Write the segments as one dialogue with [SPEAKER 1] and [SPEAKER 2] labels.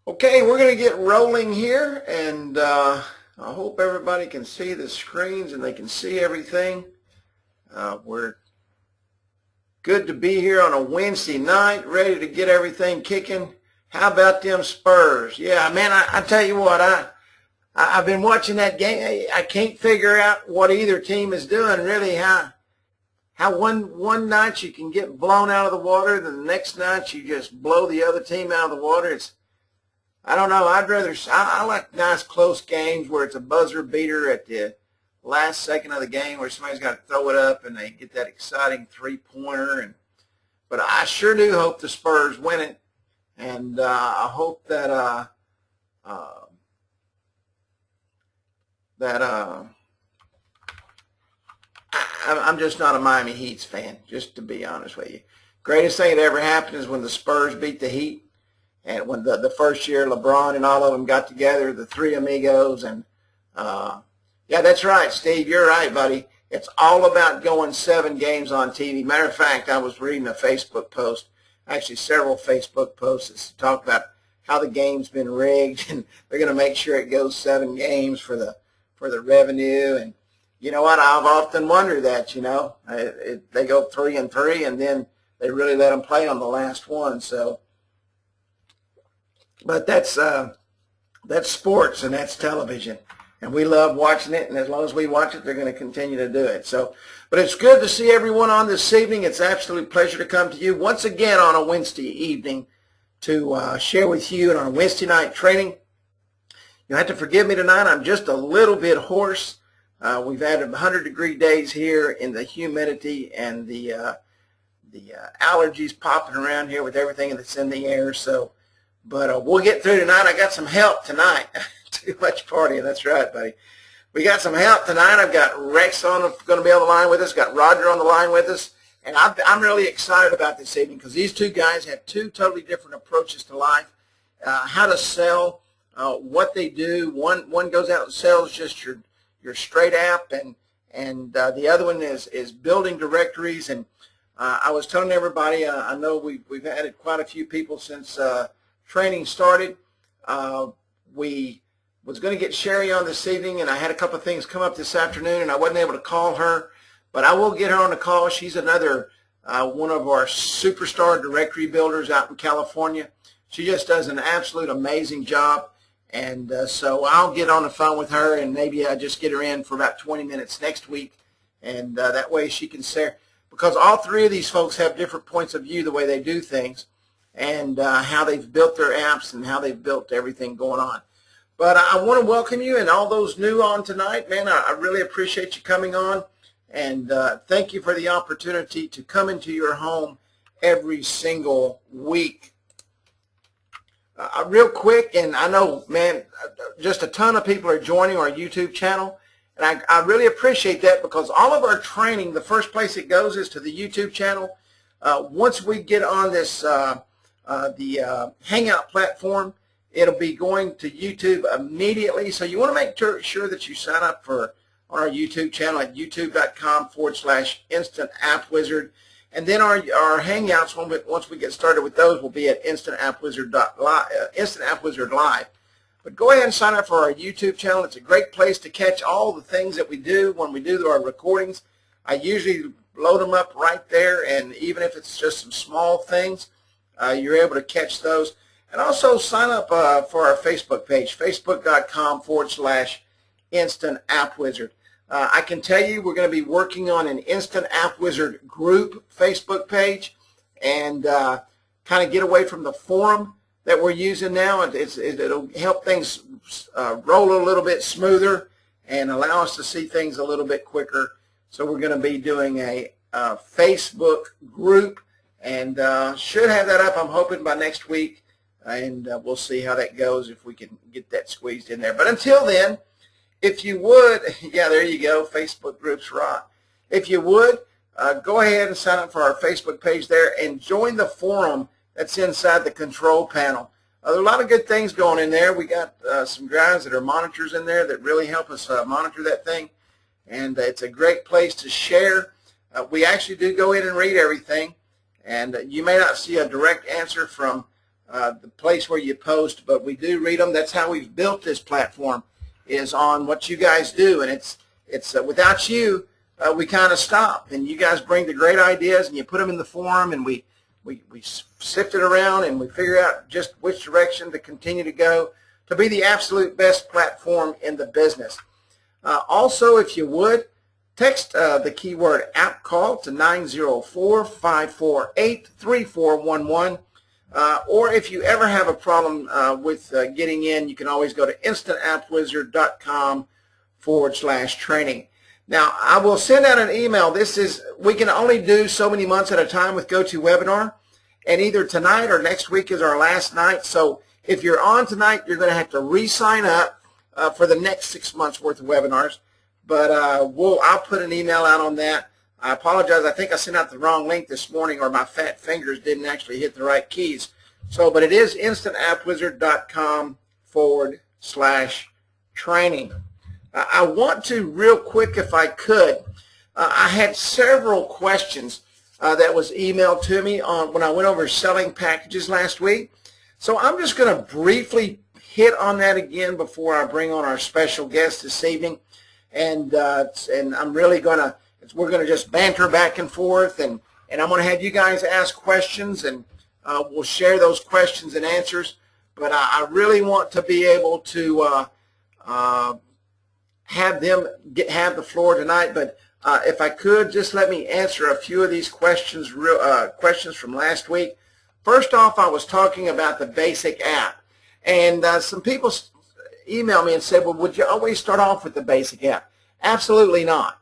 [SPEAKER 1] Okay, we're going to get rolling here, and I hope everybody can see the screens and they can see everything. We're good to be here on a Wednesday night, ready to get everything kicking. How about them Spurs? Yeah, man, I tell you what, I've been watching that game. I can't figure out what either team is doing, really. How one night you can get blown out of the water, then the next night you just blow the other team out of the water. I don't know. I like nice close games where it's a buzzer beater at the last second of the game where somebody's got to throw it up and they get that exciting three-pointer. But I sure do hope the Spurs win it, and I hope that I'm just not a Miami Heat's fan, just to be honest with you. Greatest thing that ever happened is when the Spurs beat the Heat. And when the first year LeBron and all of them got together, the three amigos, and yeah, that's right, Steve, you're right, buddy. It's all about going 7 games on TV. Matter of fact, I was reading a Facebook post, actually several Facebook posts that talk about how the game's been rigged, and they're going to make sure it goes 7 games for the revenue. And you know what? I've often wondered that. They go 3-3, and then they really let them play on the last one. So. But that's sports, and that's television, and we love watching it, and as long as we watch it, they're going to continue to do it. But it's good to see everyone on this evening. It's an absolute pleasure to come to you once again on a Wednesday evening to share with you in our Wednesday night training. You'll have to forgive me tonight. I'm just a little bit hoarse. We've had 100-degree days here in the humidity and the allergies popping around here with everything that's in the air. But we'll get through tonight. I got some help tonight. Too much partying. That's right, buddy. We got some help tonight. I've got Rex going to be on the line with us. Got Roger on the line with us. And I'm really excited about this evening because these two guys have 2 totally different approaches to life. How to sell, what they do. One goes out and sells just your straight app, and the other one is building directories. And I was telling everybody, I know we've added quite a few people since training started. We was going to get Sherry on this evening, and I had a couple of things come up this afternoon, and I wasn't able to call her, but I will get her on the call. She's another one of our superstar directory builders out in California. She just does an absolute amazing job, and so I'll get on the phone with her, and maybe I just get her in for about 20 minutes next week, and that way she can share, because all 3 of these folks have different points of view the way they do things, and how they've built their apps and how they've built everything going on. But I want to welcome you and all those new on tonight. Man, I really appreciate you coming on, and thank you for the opportunity to come into your home every single week. Real quick, and I know, man, just a ton of people are joining our YouTube channel, and I really appreciate that, because all of our training, the first place it goes is to the YouTube channel. Once we get on this the Hangout platform, it'll be going to YouTube immediately. So you want to make sure that you sign up on our YouTube channel at youtube.com/Instant App Wizard. And then our Hangouts, once we get started with those, will be at Instant App Wizard Live. But go ahead and sign up for our YouTube channel. It's a great place to catch all the things that we do when we do our recordings. I usually load them up right there, and even if it's just some small things, you're able to catch those. And also sign up for our Facebook page, facebook.com/Instant App Wizard. I can tell you we're going to be working on an Instant App Wizard group Facebook page, and kind of get away from the forum that we're using now. It'll help things roll a little bit smoother and allow us to see things a little bit quicker. So we're going to be doing a Facebook group, and should have that up, I'm hoping, by next week, and we'll see how that goes, if we can get that squeezed in there. But until then, if you would, yeah, there you go, Facebook groups rock. If you would, go ahead and sign up for our Facebook page there and join the forum that's inside the control panel. There are a lot of good things going in there. We got some guys that are monitors in there that really help us monitor that thing, and it's a great place to share. We actually do go in and read everything, and you may not see a direct answer from the place where you post, but we do read them. That's how we've built this platform, is on what you guys do, and it's without you, we kind of stop, and you guys bring the great ideas, and you put them in the forum, and we sift it around, and we figure out just which direction to continue to go to be the absolute best platform in the business. Also, if you would, text the keyword app call to 904-548-3411. Or if you ever have a problem with getting in, you can always go to instantappwizard.com/training. Now, I will send out an email. We can only do so many months at a time with GoToWebinar, and either tonight or next week is our last night. So if you're on tonight, you're going to have to re-sign up for the next 6 months worth of webinars. But I'll put an email out on that. I apologize. I think I sent out the wrong link this morning, or my fat fingers didn't actually hit the right keys. But it is instantappwizard.com/training. I want to, real quick, if I could, I had several questions that was emailed to me when I went over selling packages last week. So I'm just going to briefly hit on that again before I bring on our special guest this evening. And I'm really going to, we're going to just banter back and forth, and I'm going to have you guys ask questions, and we'll share those questions and answers. But I really want to be able to have them have the floor tonight. But if I could, just let me answer a few of these questions, questions from last week. First off, I was talking about the basic app, and some people emailed me and said, well, would you always start off with the basic app? Absolutely not.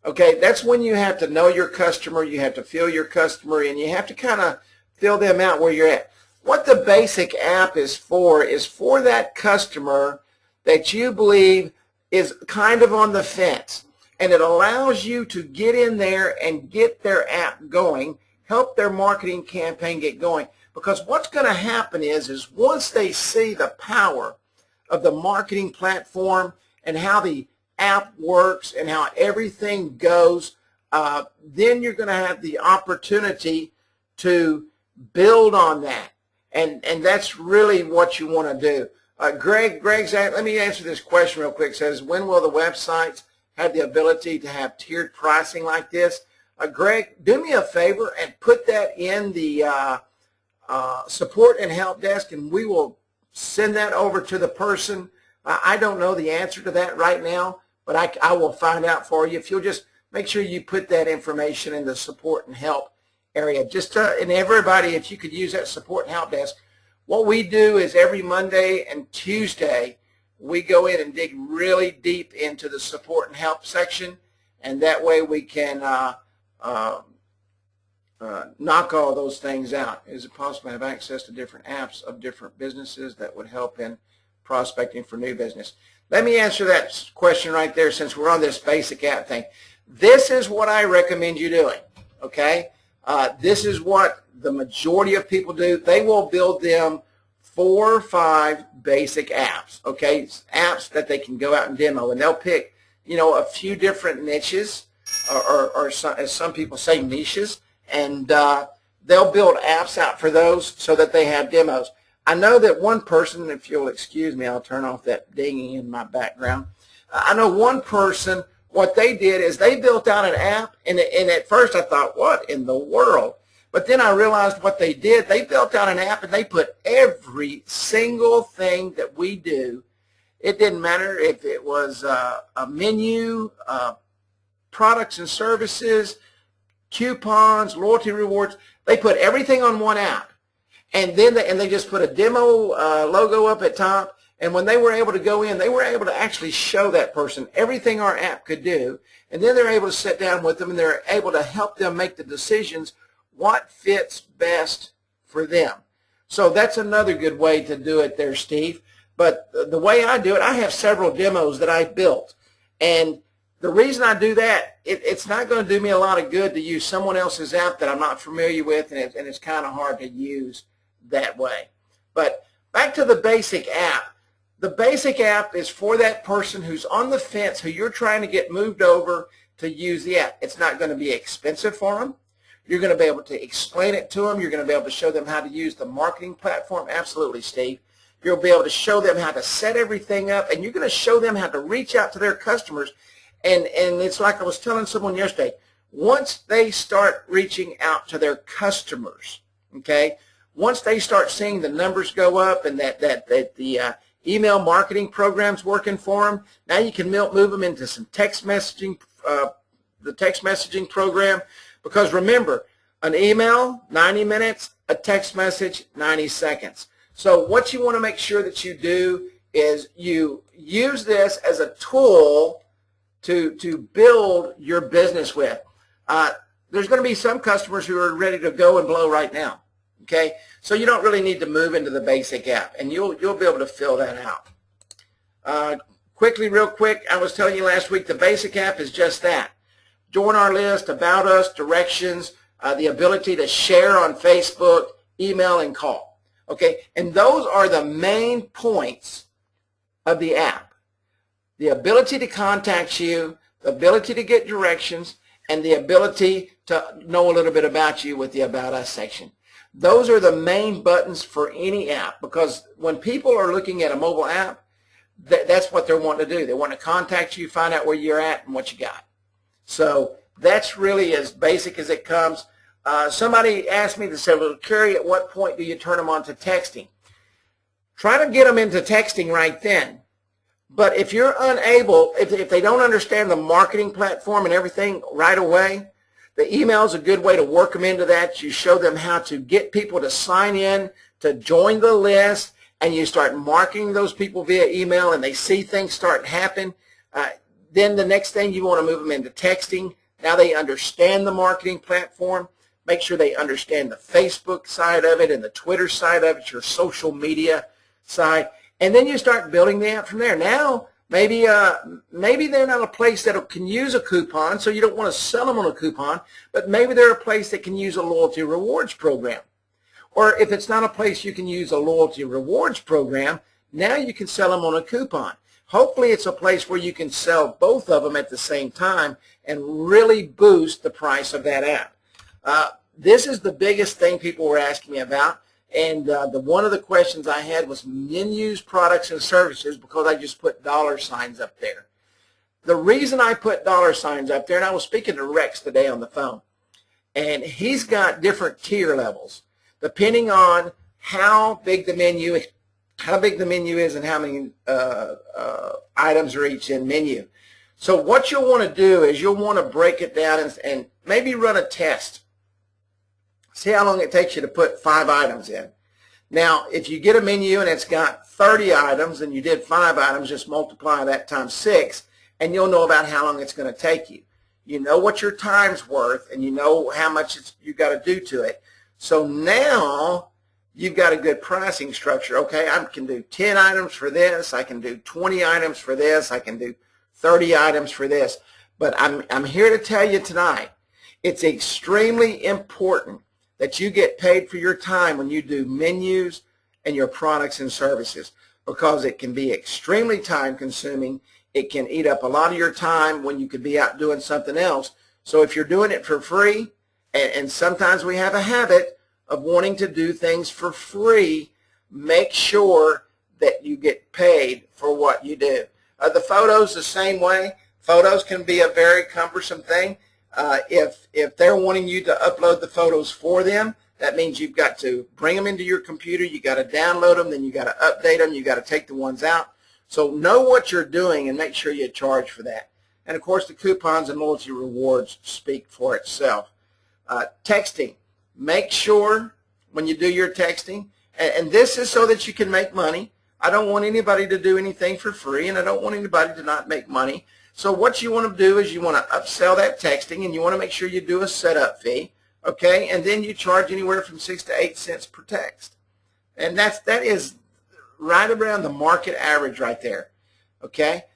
[SPEAKER 1] Okay, that's when you have to know your customer, you have to feel your customer, and you have to kind of feel them out where you're at. What the basic app is for that customer that you believe is kind of on the fence, and it allows you to get in there and get their app going, help their marketing campaign get going. Because what's going to happen is once they see the power of the marketing platform and how the app works and how everything goes, then you're going to have the opportunity to build on that. And that's really what you want to do. Greg's, let me answer this question real quick. It says, when will the websites have the ability to have tiered pricing like this? Greg, do me a favor and put that in the support and help desk, and we will send that over to the person. I don't know the answer to that right now, but I will find out for you. If you'll just make sure you put that information in the support and help area. And everybody, if you could use that support and help desk. What we do is every Monday and Tuesday, we go in and dig really deep into the support and help section, and that way we can knock all those things out. Is it possible to have access to different apps of different businesses that would help in prospecting for new business? Let me answer that question right there, since we're on this basic app thing. This is what I recommend you doing, okay? This is what the majority of people do. They will build them 4 or 5 basic apps, okay? Apps that they can go out and demo, and they'll pick, a few different niches, or as some people say, niches, and they'll build apps out for those so that they have demos. I know that one person, if you'll excuse me, I'll turn off that dinging in my background. I know one person, what they did is they built out an app, and at first I thought, what in the world? But then I realized what they did. They built out an app, and they put every single thing that we do. It didn't matter if it was a menu, products and services, coupons, loyalty rewards. They put everything on one app. And then they just put a demo logo up at top, and when they were able to go in, they were able to actually show that person everything our app could do, and then they're able to sit down with them, and they're able to help them make the decisions what fits best for them. So that's another good way to do it there, Steve. But the way I do it, I have several demos that I built, and the reason I do that, it's not going to do me a lot of good to use someone else's app that I'm not familiar with, and it's kind of hard to use that way. But back to the basic app. The basic app is for that person who's on the fence, who you're trying to get moved over to use the app. It's not going to be expensive for them. You're going to be able to explain it to them. You're going to be able to show them how to use the marketing platform. Absolutely, Steve. You'll be able to show them how to set everything up, and you're going to show them how to reach out to their customers. And it's like I was telling someone yesterday, once they start reaching out to their customers, okay, once they start seeing the numbers go up and that the email marketing program's working for them, now you can move them into some text messaging, the text messaging program, because remember, an email, 90 minutes, a text message, 90 seconds. So what you want to make sure that you do is you use this as a tool to build your business with. There's going to be some customers who are ready to go and blow right now. Okay, so you don't really need to move into the basic app, and you'll be able to fill that out. Real quick, I was telling you last week the basic app is just that. Join our list, about us, directions, the ability to share on Facebook, email, and call. Okay, and those are the main points of the app. The ability to contact you, the ability to get directions, and the ability to know a little bit about you with the About Us section. Those are the main buttons for any app, because when people are looking at a mobile app, that's what they're wanting to do. They want to contact you, find out where you're at and what you got. So that's really as basic as it comes. Somebody asked me, they said, well, Kerry, at what point do you turn them on to texting? Try to get them into texting right then. But if you're unable, if they don't understand the marketing platform and everything right away, the email is a good way to work them into that. You show them how to get people to sign in, to join the list, and you start marketing those people via email, and they see things start happening. Then the next thing, you want to move them into texting. Now they understand the marketing platform. Make sure they understand the Facebook side of it and the Twitter side of it, your social media side. And then you start building the app from there. Now, maybe they're not a place that can use a coupon, so you don't want to sell them on a coupon, but maybe they're a place that can use a loyalty rewards program. Or if it's not a place you can use a loyalty rewards program, now you can sell them on a coupon. Hopefully it's a place where you can sell both of them at the same time and really boost the price of that app. This is the biggest thing people were asking me about. And one of the questions I had was menus, products, and services, because I just put $signs up there. The reason I put $signs up there, and I was speaking to Rex today on the phone, and he's got different tier levels depending on how big the menu is and how many items are each in menu. So what you'll want to do is you'll want to break it down and maybe run a test. See how long it takes you to put 5 items in. Now, if you get a menu and it's got 30 items and you did 5 items, just multiply that times 6, and you'll know about how long it's going to take you. You know what your time's worth, and you know how much you got to do to it. So now you've got a good pricing structure. Okay, I can do 10 items for this. I can do 20 items for this. I can do 30 items for this. But I'm here to tell you tonight, it's extremely important that you get paid for your time when you do menus and your products and services, because it can be extremely time consuming. It can eat up a lot of your time when you could be out doing something else. So if you're doing it for free, and sometimes we have a habit of wanting to do things for free, make sure that you get paid for what you do. The photos the same way. Photos can be a very cumbersome thing. If they're wanting you to upload the photos for them, that means you've got to bring them into your computer, you got to download them, then you got to update them, you got to take the ones out. So know what you're doing and make sure you charge for that. And of course the coupons and loyalty rewards speak for itself. Texting. Make sure when you do your texting, and this is so that you can make money. I don't want anybody to do anything for free, and I don't want anybody to not make money. So what you want to do is you want to upsell that texting, and you want to make sure you do a setup fee, okay? And then you charge anywhere from 6 to 8 cents per text. And that is right around the market average right there, okay?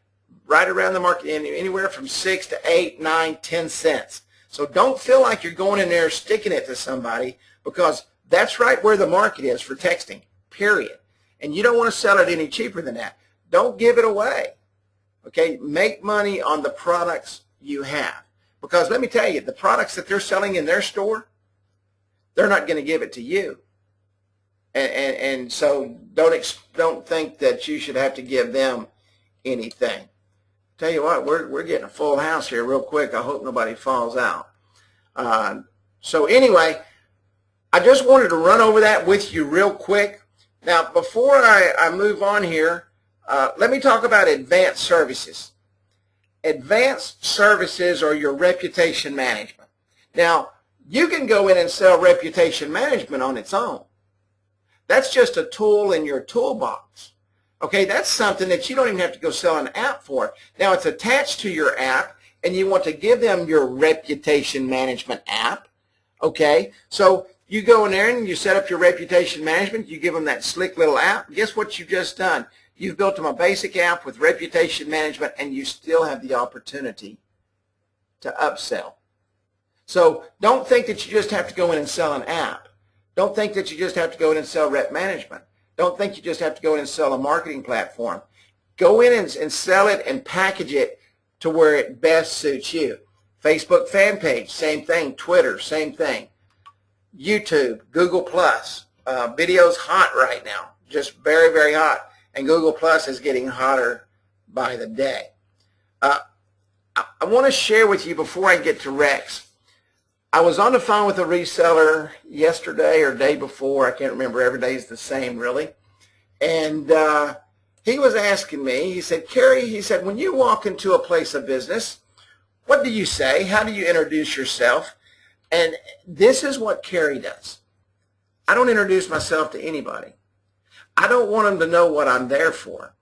[SPEAKER 1] Right around the market, anywhere from 6 to 8, 9, 10 cents. So don't feel like you're going in there sticking it to somebody, because that's right where the market is for texting, period. And you don't want to sell it any cheaper than that. Don't give it away. Okay, make money on the products you have. Because let me tell you, the products that they're selling in their store, they're not going to give it to you. And so don't think that you should have to give them anything. Tell you what, we're getting a full house here real quick. I hope nobody falls out. So anyway, I just wanted to run over that with you real quick. Now, before I move on here, let me talk about advanced services. Advanced services are your reputation management. Now, you can go in and sell reputation management on its own. That's just a tool in your toolbox. Okay, that's something that you don't even have to go sell an app for. Now, it's attached to your app, and you want to give them your reputation management app. Okay, so you go in there and you set up your reputation management. You give them that slick little app. Guess what you've just done? You've built them a basic app with reputation management, and you still have the opportunity to upsell. So don't think that you just have to go in and sell an app. Don't think that you just have to go in and sell rep management. Don't think you just have to go in and sell a marketing platform. Go in and sell it and package it to where it best suits you. Facebook fan page, same thing. Twitter, same thing. YouTube, Google+. Video's hot right now, just very, very hot. And Google Plus is getting hotter by the day. I want to share with you before I get to Rex. I was on the phone with a reseller yesterday or day before. I can't remember. Every day is the same, really. And he was asking me, he said, Kerry, he said, when you walk into a place of business, what do you say? How do you introduce yourself? And this is what Kerry does. I don't introduce myself to anybody. I don't want them to know what I'm there for.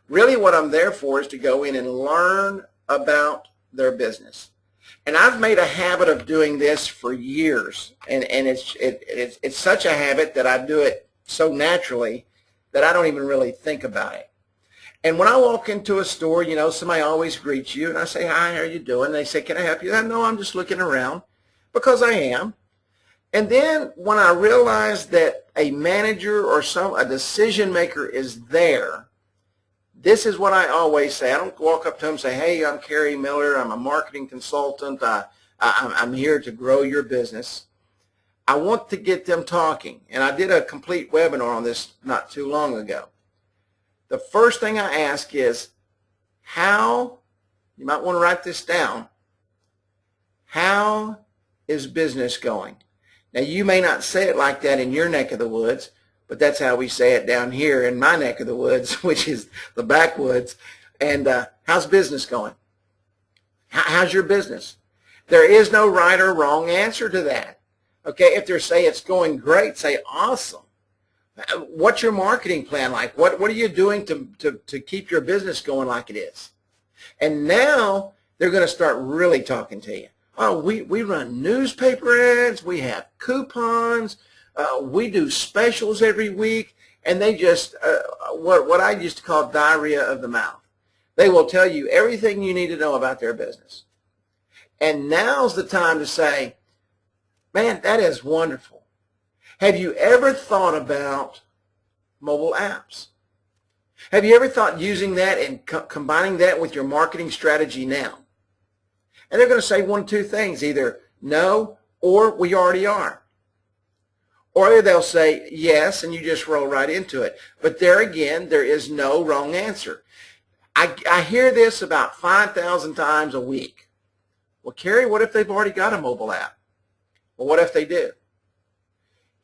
[SPEAKER 1] Really what I'm there for is to go in and learn about their business. And I've made a habit of doing this for years. And it's such a habit that I do it so naturally that I don't even really think about it. And when I walk into a store, you know, somebody always greets you. And I say, hi, how are you doing? And they say, can I help you? I know, I'm just looking around, because I am. And then when I realize that a manager or a decision maker is there, this is what I always say. I don't walk up to them and say, hey, I'm Kerry Miller. I'm a marketing consultant. I'm here to grow your business. I want to get them talking. And I did a complete webinar on this not too long ago. The first thing I ask is, how, you might want to write this down, how is business going? Now, you may not say it like that in your neck of the woods, but that's how we say it down here in my neck of the woods, which is the backwoods. And how's business going? How's your business? There is no right or wrong answer to that. Okay, if they say it's going great, say awesome. What's your marketing plan like? What are you doing to keep your business going like it is? And now they're going to start really talking to you. Oh, we run newspaper ads, we have coupons, we do specials every week, and they just, what I used to call diarrhea of the mouth. They will tell you everything you need to know about their business. And now's the time to say, man, that is wonderful. Have you ever thought about mobile apps? Have you ever thought using that and combining that with your marketing strategy now? And they're going to say one of two things, either no or we already are. Or they'll say yes, and you just roll right into it. But there again, there is no wrong answer. I hear this about 5,000 times a week. Well, Kerry, what if they've already got a mobile app? Well, what if they do?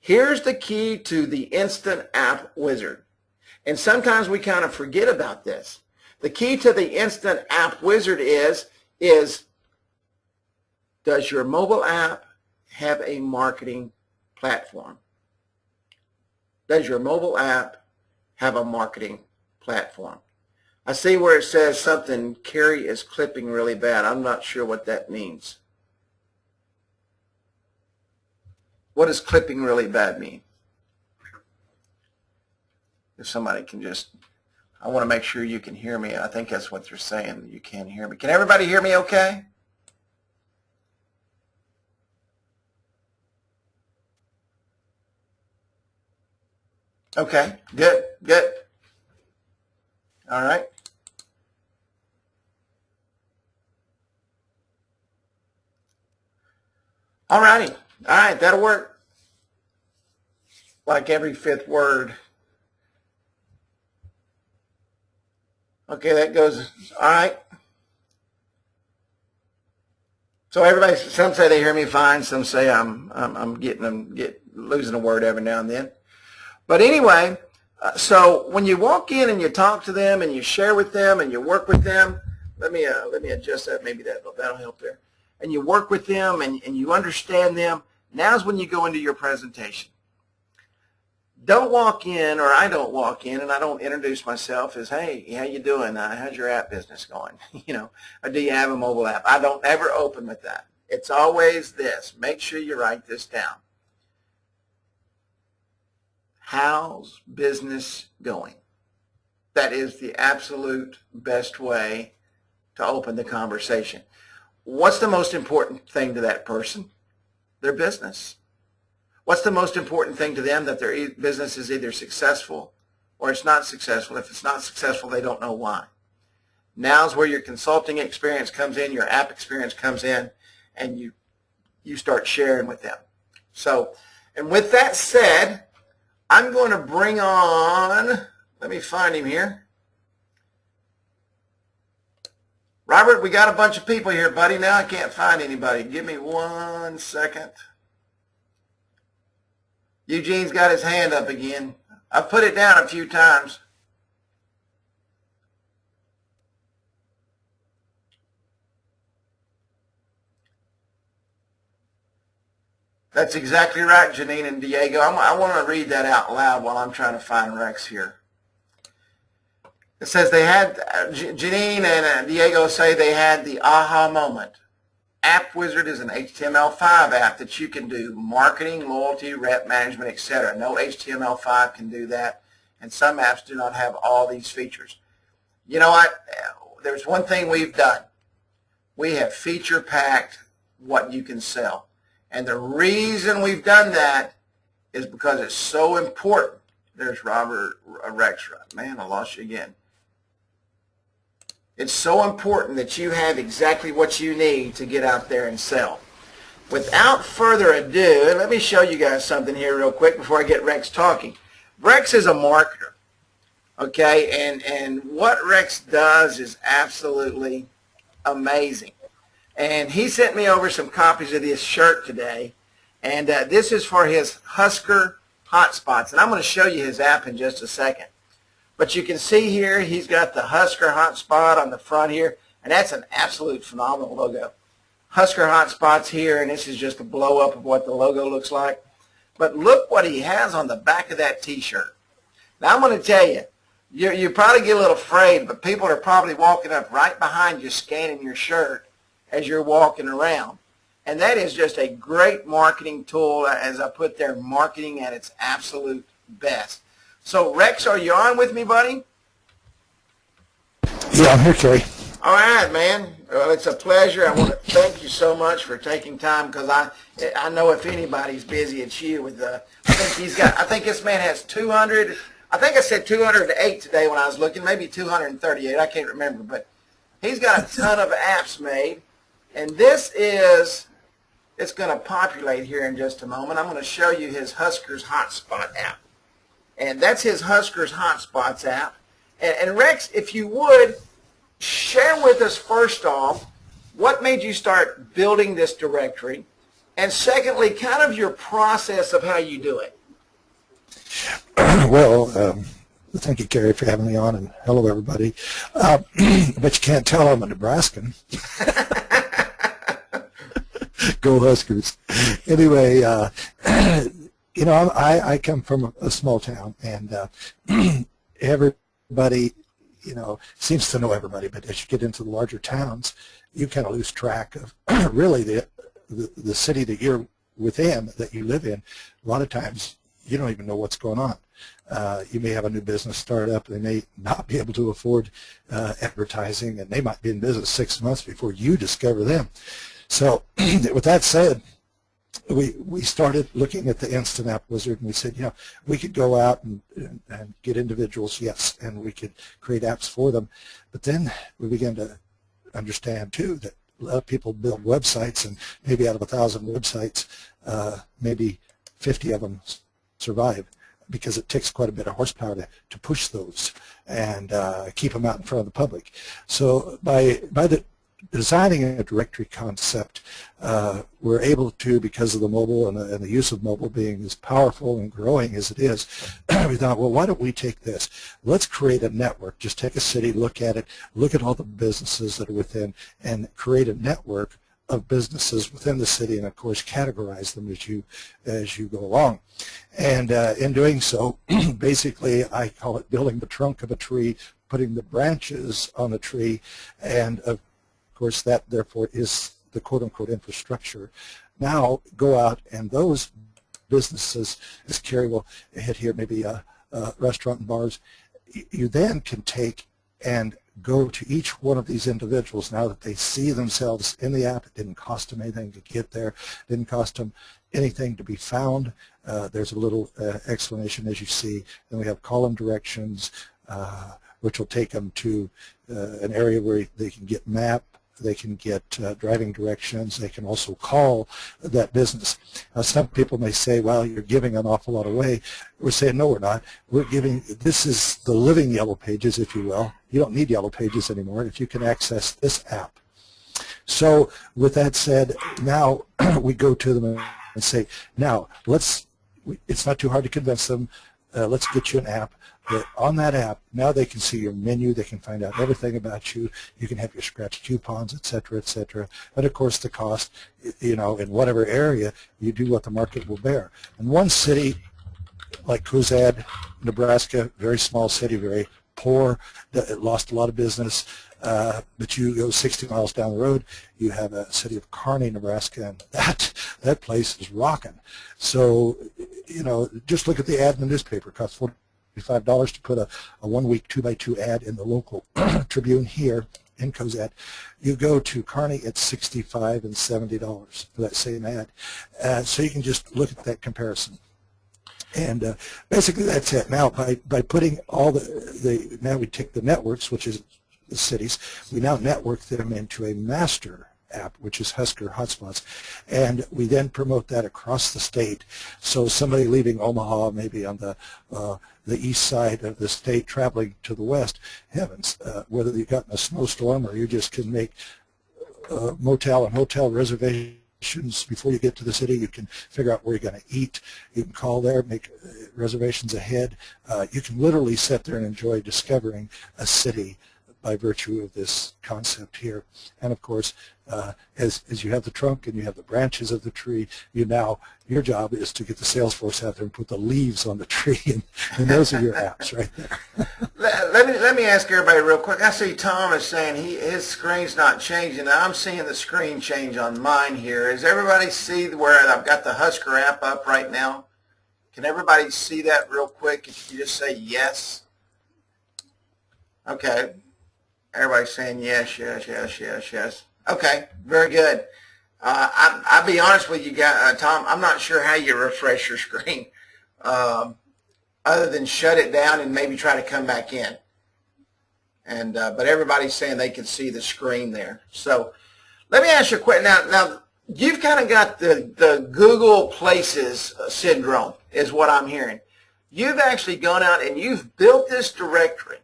[SPEAKER 1] Here's the key to the Instant App Wizard. And sometimes we kind of forget about this. The key to the Instant App Wizard is does your mobile app have a marketing platform? Does your mobile app have a marketing platform? I see where it says something, Kerry is clipping really bad. I'm not sure what that means. What does clipping really bad mean? If somebody can just, I want to make sure you can hear me. I think that's what they're saying. You can't hear me. Can everybody hear me okay? Okay, good, good. All right. All righty. All right, that'll work. like every fifth word. Okay, that goes, all right. So everybody, some say they hear me fine, some say I'm losing a word every now and then. But anyway, so when you walk in and you talk to them and you share with them and you work with them, let me adjust that, maybe that'll help there. And you work with them and you understand them, now's when you go into your presentation. Don't walk in, or I don't walk in, and I don't introduce myself as, hey, how you doing? How's your app business going? Or do you have a mobile app? I don't ever open with that. It's always this. Make sure you write this down. How's business going? That is the absolute best way to open the conversation. What's the most important thing to that person? Their business. What's the most important thing to them? That their business is either successful or it's not successful. If it's not successful, they don't know why. Now's where your consulting experience comes in, your app experience comes in, and you start sharing with them. So, and with that said, I'm going to bring on, let me find him here. Robert, we got a bunch of people here, buddy. Now I can't find anybody. Give me 1 second. Eugene's got his hand up again. I've put it down a few times. That's exactly right, Janine and Diego. I want to read that out loud while I'm trying to find Rex here. It says they had, Janine and Diego say they had the aha moment. App Wizard is an HTML5 app that you can do marketing, loyalty, rep management, etc. No HTML5 can do that, and some apps do not have all these features. You know what? There's one thing we've done. We have feature-packed what you can sell. And the reason we've done that is because it's so important. There's Robert Rex. Man, I lost you again. It's so important that you have exactly what you need to get out there and sell. Without further ado, let me show you guys something here real quick before I get Rex talking. Rex is a marketer, okay, and what Rex does is absolutely amazing. And he sent me over some copies of this shirt today, and this is for his Husker hotspots, and I'm going to show you his app in just a second. But you can see here he's got the Husker hotspot on the front here, and that's an absolute phenomenal logo. Husker hotspots here, and this is just a blow up of what the logo looks like. But look what he has on the back of that t-shirt. Now I'm going to tell you, you probably get a little afraid, but people are probably walking up right behind you scanning your shirt as you're walking around. And that is just a great marketing tool, as I put there, marketing at its absolute best. So, Rex, are you on with me, buddy?
[SPEAKER 2] Yeah, I'm here, Kerry.
[SPEAKER 1] All right, man. Well, it's a pleasure. I want to thank you so much for taking time, because I know if anybody's busy, it's you. With I think this man has 200. I think I said 208 today when I was looking, maybe 238. I can't remember, but he's got a ton of apps made, and this is. It's going to populate here in just a moment. I'm going to show you his Huskers Hotspot app. And that's his Huskers Hotspots app. And Rex, if you would, share with us first off, what made you start building this directory? And secondly, kind of your process of how you do it.
[SPEAKER 2] Well, thank you, Kerry, for having me on, and hello, everybody. But you can't tell I'm a Nebraskan. Go Huskers. Anyway, you know, I come from a small town, and everybody, you know, seems to know everybody, but as you get into the larger towns, you kind of lose track of really the city that you're within, that you live in. A lot of times, you don't even know what's going on. You may have a new business start up. They may not be able to afford advertising, and they might be in business 6 months before you discover them. So with that said, we started looking at the Instant App Wizard, and we said, you know, we could go out and get individuals, yes, and we could create apps for them. But then we began to understand, too, that a lot of people build websites, and maybe out of 1,000 websites, maybe 50 of them survive. because it takes quite a bit of horsepower to push those and keep them out in front of the public. So by designing a directory concept, we're able to, because of the mobile and the use of mobile being as powerful and growing as it is, we thought, well, why don't we take this? Let's create a network. Just take a city, look at it, look at all the businesses that are within, and create a network of businesses within the city, and of course categorize them as you go along. And in doing so, basically I call it building the trunk of a tree, putting the branches on the tree, and of course that therefore is the quote-unquote infrastructure. Now go out, and those businesses, as Carrie will hit here, maybe restaurant and bars, you then can take and go to each one of these individuals now that they see themselves in the app. It didn't cost them anything to get there, didn't cost them anything to be found. There's a little explanation, as you see. Then we have column directions, which will take them to an area where they can get map, they can get driving directions, they can also call that business. Now, some people may say, well, you're giving an awful lot away. We're saying, no, we're not. We're giving, this is the living Yellow Pages, if you will. You don't need Yellow Pages anymore if you can access this app. So with that said, now we go to them and say, now it's not too hard to convince them, let's get you an app. That on that app, now they can see your menu, they can find out everything about you, you can have your scratch coupons, etc., etc. And of course the cost, you know, in whatever area, you do what the market will bear. In one city, like Cozad, Nebraska, very small city, very poor, it lost a lot of business, but you go 60 miles down the road, you have a city of Kearney, Nebraska, and that place is rocking. So, you know, just look at the ad in the newspaper. It costs $45 to put a 1-week 2x2 ad in the local Tribune here in Cozad. You go to Kearney, it's $65 and $70 for that same ad. So you can just look at that comparison. And basically that's it. Now by putting all now we take the networks, which is the cities, we now network them into a master app, which is Husker Hotspots, and we then promote that across the state. So somebody leaving Omaha, maybe on the east side of the state, traveling to the west, heavens, whether you've gotten a snowstorm or you just can make motel and hotel reservations before you get to the city, you can figure out where you're going to eat, you can call there, make reservations ahead. You can literally sit there and enjoy discovering a city by virtue of this concept here. And of course, as you have the trunk and you have the branches of the tree, your job is to get the sales force out there and put the leaves on the tree, and those are your apps right there.
[SPEAKER 1] Let me ask everybody real quick. I see Tom is saying his screen's not changing. I'm seeing the screen change on mine here. Does everybody see where I've got the Husker app up right now? Can everybody see that real quick? If you just say yes. Okay. Everybody's saying yes, yes, yes, yes, yes. Okay, very good. I'll be honest with you guys, Tom, I'm not sure how you refresh your screen other than shut it down and maybe try to come back in. And but everybody's saying they can see the screen there. So let me ask you a question. Now you've kind of got the Google Places syndrome is what I'm hearing. You've actually gone out and you've built this directory.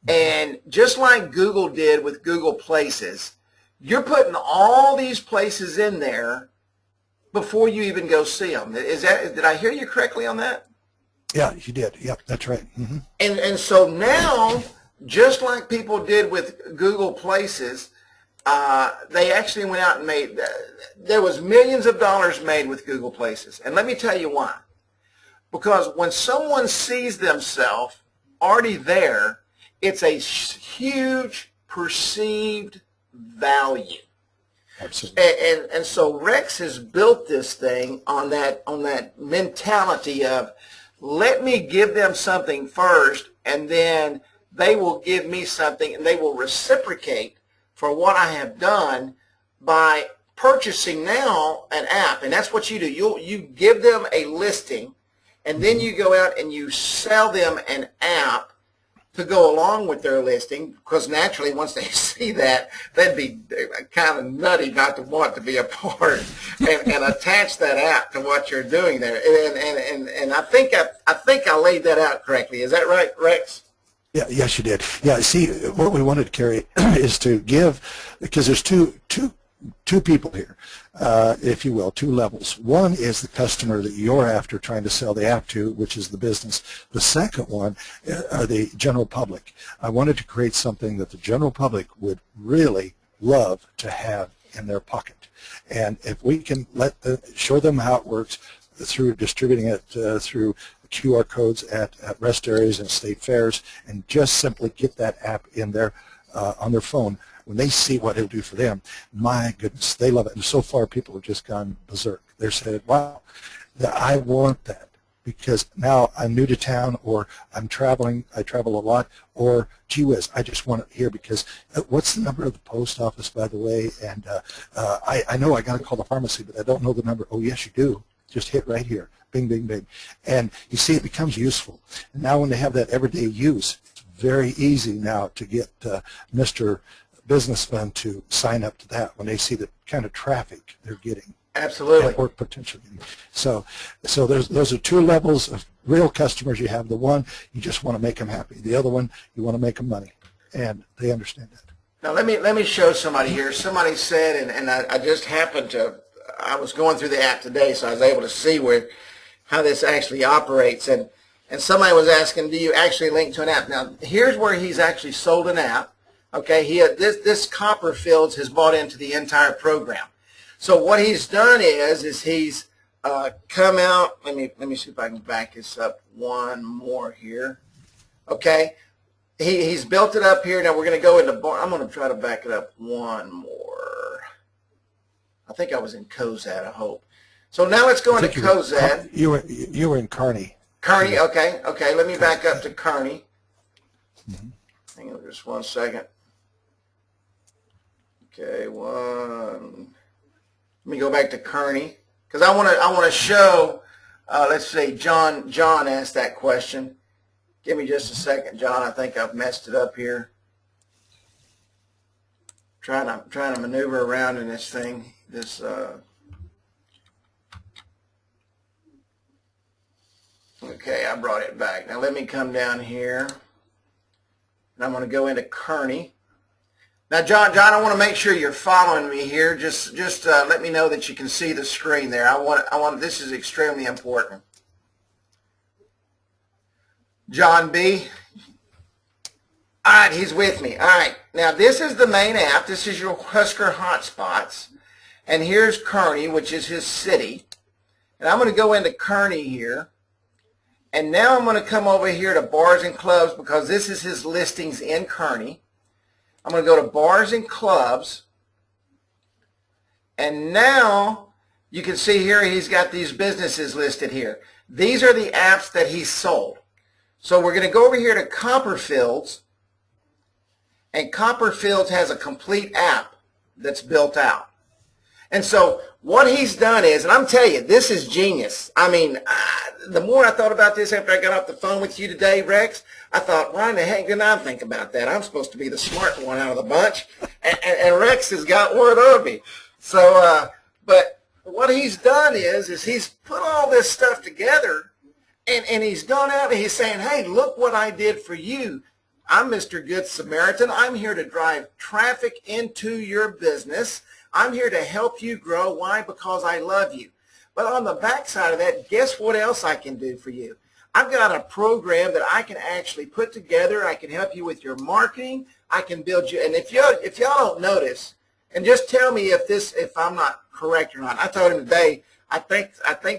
[SPEAKER 1] And just like Google did with Google Places, you're putting all these places in there before you even go see them. Did I hear you correctly on that?
[SPEAKER 2] Yeah, you did. Yep, that's right. Mm-hmm.
[SPEAKER 1] And so now, just like people did with Google Places, they actually went out and there was millions of dollars made with Google Places. And let me tell you why. Because when someone sees themselves already there, it's a huge perceived value.
[SPEAKER 2] Absolutely.
[SPEAKER 1] And so Rex has built this thing on that mentality of let me give them something first, and then they will give me something, and they will reciprocate for what I have done by purchasing now an app. And that's what you do. You give them a listing, and then you go out and you sell them an app. to go along with their listing, because naturally once they see that, they'd be kind of nutty not to want to be a part and attach that app to what you're doing there. And I think I laid that out correctly. Is that right, Rex?
[SPEAKER 2] Yeah, yes, you did. Yeah, see, what we wanted to carry is to give, because there's two people here, if you will, two levels. One is the customer that you're after trying to sell the app to, which is the business. The second one are the general public. I wanted to create something that the general public would really love to have in their pocket. And if we can show them how it works through distributing it through QR codes at rest areas and state fairs, and just simply get that app in there on their phone, when they see what it'll do for them, my goodness, they love it. And so far, people have just gone berserk. They're saying, wow, I want that, because now I'm new to town, or I'm traveling, I travel a lot, or gee whiz, I just want it here, because what's the number of the post office, by the way? And I know I got to call the pharmacy, but I don't know the number. Oh, yes, you do. Just hit right here. Bing, bing, bing. And you see, it becomes useful. And now when they have that everyday use, it's very easy now to get Mr. Businessman to sign up to that when they see the kind of traffic they're getting.
[SPEAKER 1] Absolutely.
[SPEAKER 2] Or potentially. So those are two levels of real customers you have. The one, you just want to make them happy. The other one, you want to make them money. And they understand that.
[SPEAKER 1] Now let me show somebody here. Somebody said, and I just happened to, I was going through the app today, so I was able to see how this actually operates. And somebody was asking, do you actually link to an app? Now here's where he's actually sold an app. Okay, this Copperfields has bought into the entire program. So what he's done is he's come out. Let me see if I can back this up one more here. Okay, he's built it up here. Now we're going to go into I'm going to try to back it up one more. I think I was in Cozad, I hope. So now let's go into Cozad.
[SPEAKER 2] You were in Kearney.
[SPEAKER 1] Kearney, okay. Let me back up to Kearney. Hang on just one second. Okay, let me go back to Kearney, because I want to show. Let's say John asked that question. Give me just a second, John. I think I've messed it up here. Trying to maneuver around in this thing. Okay, I brought it back. Now let me come down here, and I'm going to go into Kearney. Now, John, I want to make sure you're following me here. Just let me know that you can see the screen there. I want. This is extremely important. John B. All right, he's with me. All right. Now, this is the main app. This is your Husker Hotspots, and here's Kearney, which is his city. And I'm going to go into Kearney here, and now I'm going to come over here to Bars and Clubs, because this is his listings in Kearney. I'm going to go to Bars and Clubs, and now you can see here he's got these businesses listed here. These are the apps that he's sold. So we're going to go over here to Copperfields, and Copperfields has a complete app that's built out. And so what he's done is, and I'm telling you, this is genius. I mean, the more I thought about this after I got off the phone with you today, Rex, I thought, why in the heck didn't I think about that? I'm supposed to be the smart one out of the bunch, and Rex has got one on me. So, but what he's done is he's put all this stuff together, and he's gone out and he's saying, hey, look what I did for you. I'm Mr. Good Samaritan. I'm here to drive traffic into your business. I'm here to help you grow. Why? Because I love you. But on the backside of that, guess what else I can do for you? I've got a program that I can actually put together. I can help you with your marketing. I can build you. And if y'all don't notice, and just tell me if I'm not correct or not. I told him today, I think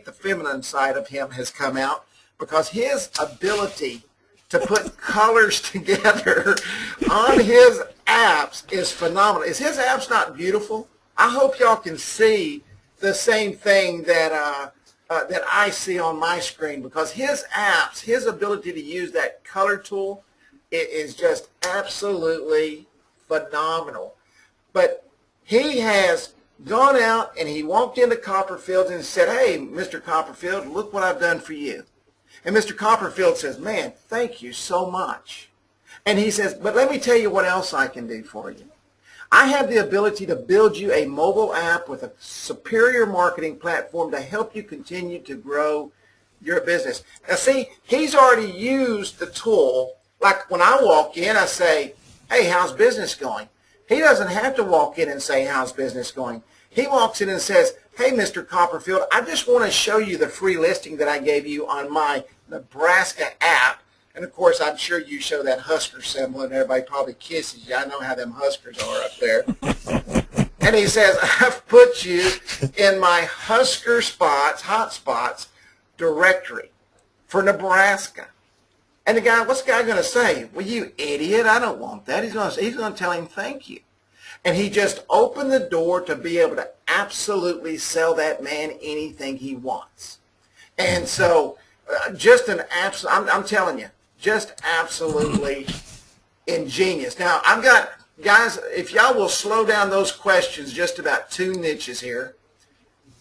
[SPEAKER 1] the feminine side of him has come out, because his ability to put colors together on his apps is phenomenal. Is his apps not beautiful? I hope y'all can see the same thing that I see on my screen, because his apps, his ability to use that color tool, it is just absolutely phenomenal. But he has gone out and he walked into Copperfield and said, hey, Mr. Copperfield, look what I've done for you. And Mr. Copperfield says, man, thank you so much. And he says, but let me tell you what else I can do for you. I have the ability to build you a mobile app with a superior marketing platform to help you continue to grow your business. Now see, he's already used the tool. Like when I walk in, I say, hey, how's business going? He doesn't have to walk in and say, how's business going? He walks in and says, hey, Mr. Copperfield, I just want to show you the free listing that I gave you on my Nebraska app. And, of course, I'm sure you show that Husker symbol, and everybody probably kisses you. I know how them Huskers are up there. And he says, I've put you in my Husker spots, hot spots, directory for Nebraska. And the guy, what's the guy going to say? Well, you idiot, I don't want that. He's going to tell him thank you. And he just opened the door to be able to absolutely sell that man anything he wants. And so just an absolute, I'm telling you, just absolutely ingenious. Now, I've got, guys, if y'all will slow down those questions, just about 2 niches here.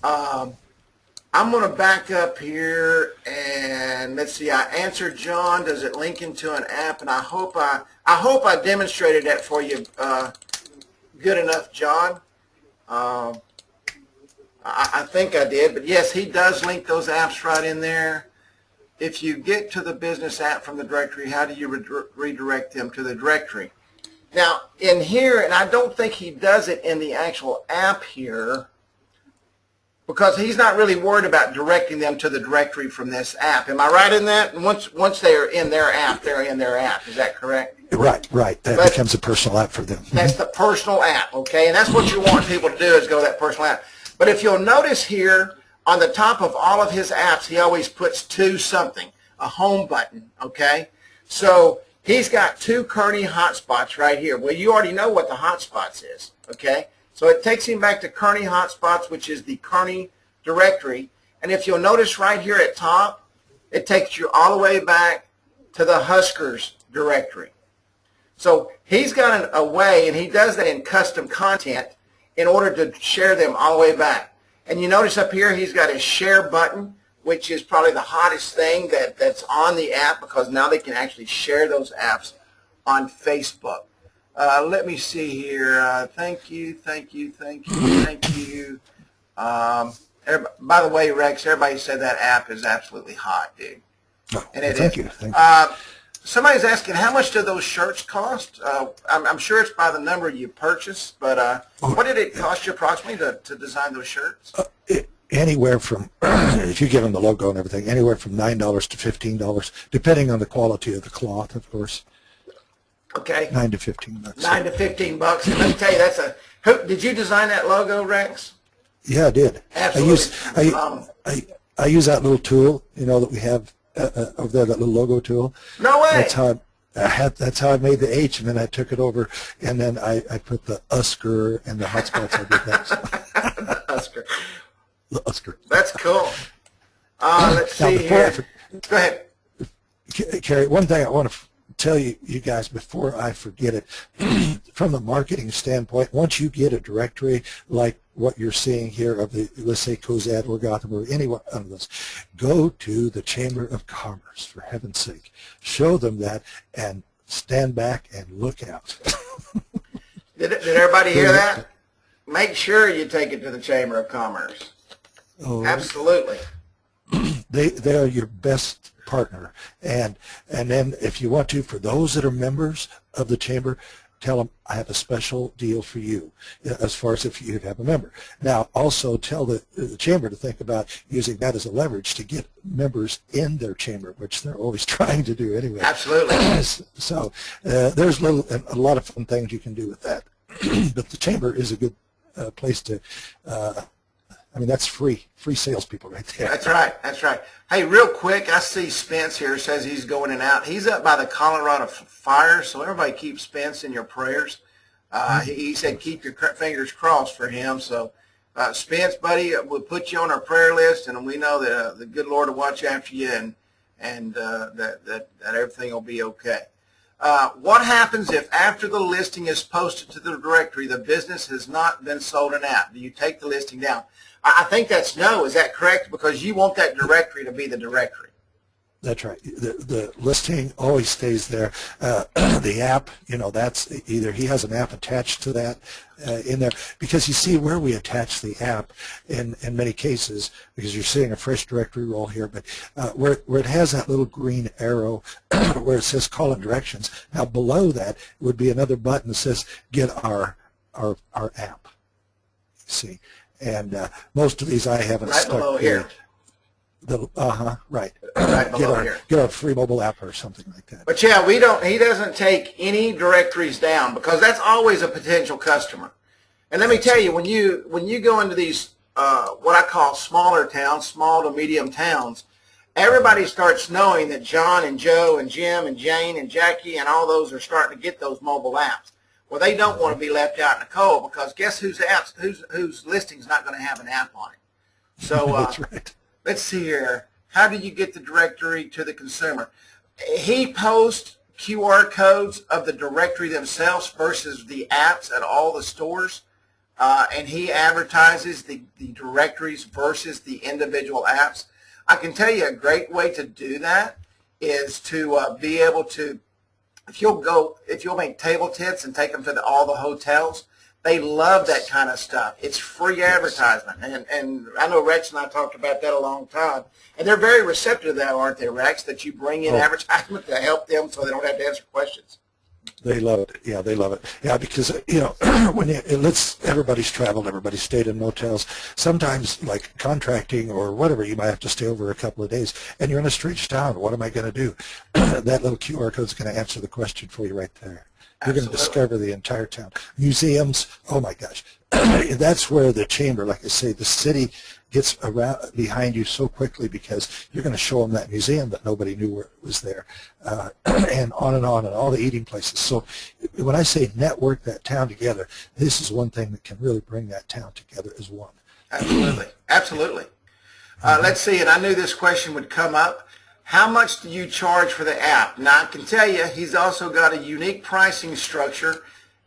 [SPEAKER 1] I'm going to back up here and let's see. I answered John. Does it link into an app? And I hope I demonstrated that for you good enough, John. I think I did, but yes, he does link those apps right in there. If you get to the business app from the directory, how do you redirect them to the directory? Now, in here, and I don't think he does it in the actual app here, because he's not really worried about directing them to the directory from this app. Am I right in that? And once they are in their app, they're in their app. Is that correct?
[SPEAKER 2] Right. That becomes a personal app for them.
[SPEAKER 1] That's the personal app, okay? And that's what you want people to do is go to that personal app. But if you'll notice here, on the top of all of his apps, he always puts to something, a home button, okay? So he's got 2 Kearney hotspots right here. Well, you already know what the hotspots is, okay? So it takes him back to Kearney hotspots, which is the Kearney directory. And if you'll notice right here at top, it takes you all the way back to the Huskers directory. So he's got a way, and he does that in custom content in order to share them all the way back. And you notice up here he's got his share button, which is probably the hottest thing that's on the app, because now they can actually share those apps on Facebook. Let me see here. Thank you. By the way, Rex, everybody said that app is absolutely hot, dude.
[SPEAKER 2] Oh,
[SPEAKER 1] and it
[SPEAKER 2] thank
[SPEAKER 1] is.
[SPEAKER 2] you. Thank you.
[SPEAKER 1] Somebody's asking, how much do those shirts cost? I'm sure it's by the number you purchase, but what did it cost you approximately to design those shirts?
[SPEAKER 2] Anywhere from, if you give them the logo and everything, anywhere from $9 to $15, depending on the quality of the cloth, of course.
[SPEAKER 1] Okay.
[SPEAKER 2] $9 to $15.
[SPEAKER 1] $9 to $15. And let me tell you, did you design that logo, Rex?
[SPEAKER 2] Yeah, I did.
[SPEAKER 1] Absolutely.
[SPEAKER 2] I use that little tool, that we have over there, that little logo tool.
[SPEAKER 1] No way.
[SPEAKER 2] That's how I made the H, and then I took it over, and then I put the Husker and the hotspots. I did that.
[SPEAKER 1] The Husker.
[SPEAKER 2] The Husker.
[SPEAKER 1] That's cool. Let's see here. Go ahead.
[SPEAKER 2] Kerry, one thing I want to tell you guys before I forget it, from the marketing standpoint, once you get a directory like what you're seeing here of the, let's say, Cozad or Gothenburg, any one of those, go to the Chamber of Commerce, for heaven's sake. Show them that and stand back and look out.
[SPEAKER 1] Did everybody hear that? Make sure you take it to the Chamber of Commerce.
[SPEAKER 2] Oh,
[SPEAKER 1] absolutely.
[SPEAKER 2] They are your best partner, and then if you want to, for those that are members of the chamber, tell them I have a special deal for you as far as if you have a member. Now also tell the chamber to think about using that as a leverage to get members in their chamber, which they're always trying to do anyway.
[SPEAKER 1] Absolutely.
[SPEAKER 2] So there's a lot of fun things you can do with that. But the chamber is a good place to that's free salespeople right there.
[SPEAKER 1] That's right. Hey, real quick, I see Spence here says he's going and out. He's up by the Colorado fires, so everybody keep Spence in your prayers. He said keep your fingers crossed for him. So, Spence, buddy, we'll put you on our prayer list, and we know that the good Lord will watch after you, and that everything will be okay. What happens if after the listing is posted to the directory, the business has not been sold an app? Do you take the listing down? I think that's no. Is that correct? Because you want that directory to be the directory.
[SPEAKER 2] That's right. The listing always stays there. The app, that's either he has an app attached to that in there, because you see where we attach the app in many cases, because you're seeing a fresh directory role here, but where it has that little green arrow where it says call and directions. Now below that would be another button that says get our app. See, and most of these I haven't
[SPEAKER 1] Right
[SPEAKER 2] stuck
[SPEAKER 1] below here.
[SPEAKER 2] Right.
[SPEAKER 1] Right below here.
[SPEAKER 2] Get our free mobile app or something like that.
[SPEAKER 1] But yeah, he doesn't take any directories down, because that's always a potential customer. And let me tell you, when you go into these what I call smaller towns, small to medium towns, everybody starts knowing that John and Joe and Jim and Jane and Jackie and all those are starting to get those mobile apps. Well, they don't want to be left out in the cold, because guess whose listing's not going to have an app on it? So
[SPEAKER 2] that's right.
[SPEAKER 1] Let's see here. How do you get the directory to the consumer? He posts QR codes of the directory themselves versus the apps at all the stores, and he advertises the directories versus the individual apps. I can tell you a great way to do that is to be able to, if you'll make table tents and take them to all the hotels, they love that kind of stuff. It's free advertisement. And I know Rex and I talked about that a long time. And they're very receptive to that, aren't they, Rex, that you bring in advertisement to help them so they don't have to answer questions?
[SPEAKER 2] They love it. Yeah, they love it. Yeah, because, when everybody's traveled, everybody's stayed in motels. Sometimes, like contracting or whatever, you might have to stay over a couple of days. And you're in a strange town. What am I going to do? That little QR code is going to answer the question for you right there. You're going to discover the entire town. Museums, oh my gosh. That's where the chamber, like I say, the city gets around behind you so quickly, because you're going to show them that museum that nobody knew where it was there, and on, and all the eating places. So when I say network that town together, this is one thing that can really bring that town together as one.
[SPEAKER 1] Absolutely. Absolutely. Let's see, and I knew this question would come up. How much do you charge for the app? Now, I can tell you, he's also got a unique pricing structure.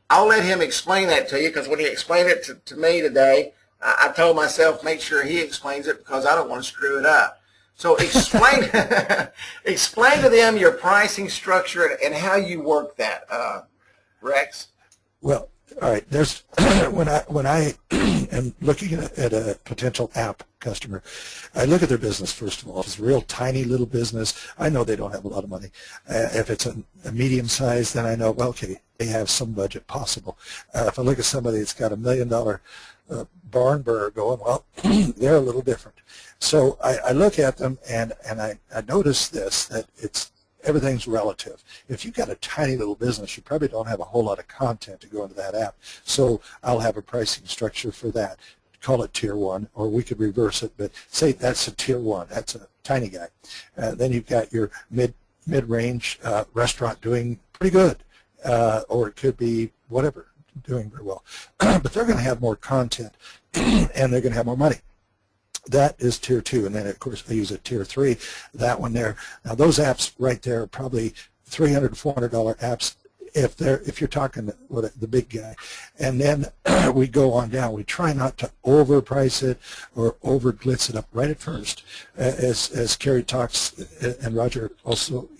[SPEAKER 1] I'll let him explain that to you, because when he explained it to me today, I told myself make sure he explains it, because I don't want to screw it up. So explain explain to them your pricing structure and how you work that, Rex.
[SPEAKER 2] Well, all right. There's when I am looking at a potential app customer, I look at their business first of all. If it's a real tiny little business, I know they don't have a lot of money. If it's a medium size, then I know, well, okay, they have some budget possible. If I look at somebody that's got $1 million barn burner going, well, they're a little different. So I look at them and I notice this, that everything's relative. If you've got a tiny little business, you probably don't have a whole lot of content to go into that app. So I'll have a pricing structure for that. Call it tier 1, or we could reverse it, but say that's a tier 1. That's a tiny guy. Then you've got your mid-range restaurant doing pretty good, or it could be whatever, doing very well. But they're going to have more content, and they're going to have more money. That is tier 2, and then of course I use a tier 3. That one there. Now those apps right there are probably $300 to $400 apps if you're talking the big guy. And then we go on down. We try not to overprice it or over glitz it up right at first, as Kerry talks, and Roger also,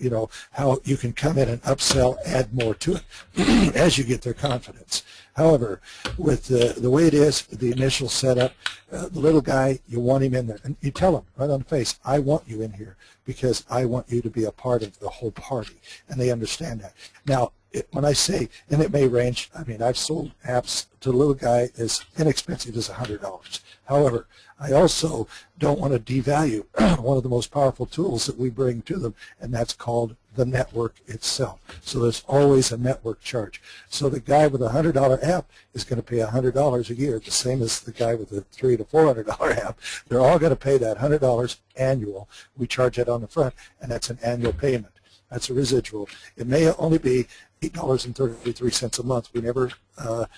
[SPEAKER 2] how you can come in and upsell, add more to it as you get their confidence. However, with the way it is, the initial setup, the little guy, you want him in there. And you tell him right on the face, I want you in here because I want you to be a part of the whole party. And they understand that. Now, when I say, and it may range, I mean, I've sold apps to the little guy as inexpensive as $100. However, I also don't want to devalue one of the most powerful tools that we bring to them, and that's called the network itself. So there's always a network charge. So the guy with a $100 app is going to pay $100 a year, the same as the guy with a $300 to $400 app. They're all going to pay that $100 annual. We charge that on the front, and that's an annual payment. That's a residual. It may only be $8.33 a month. We never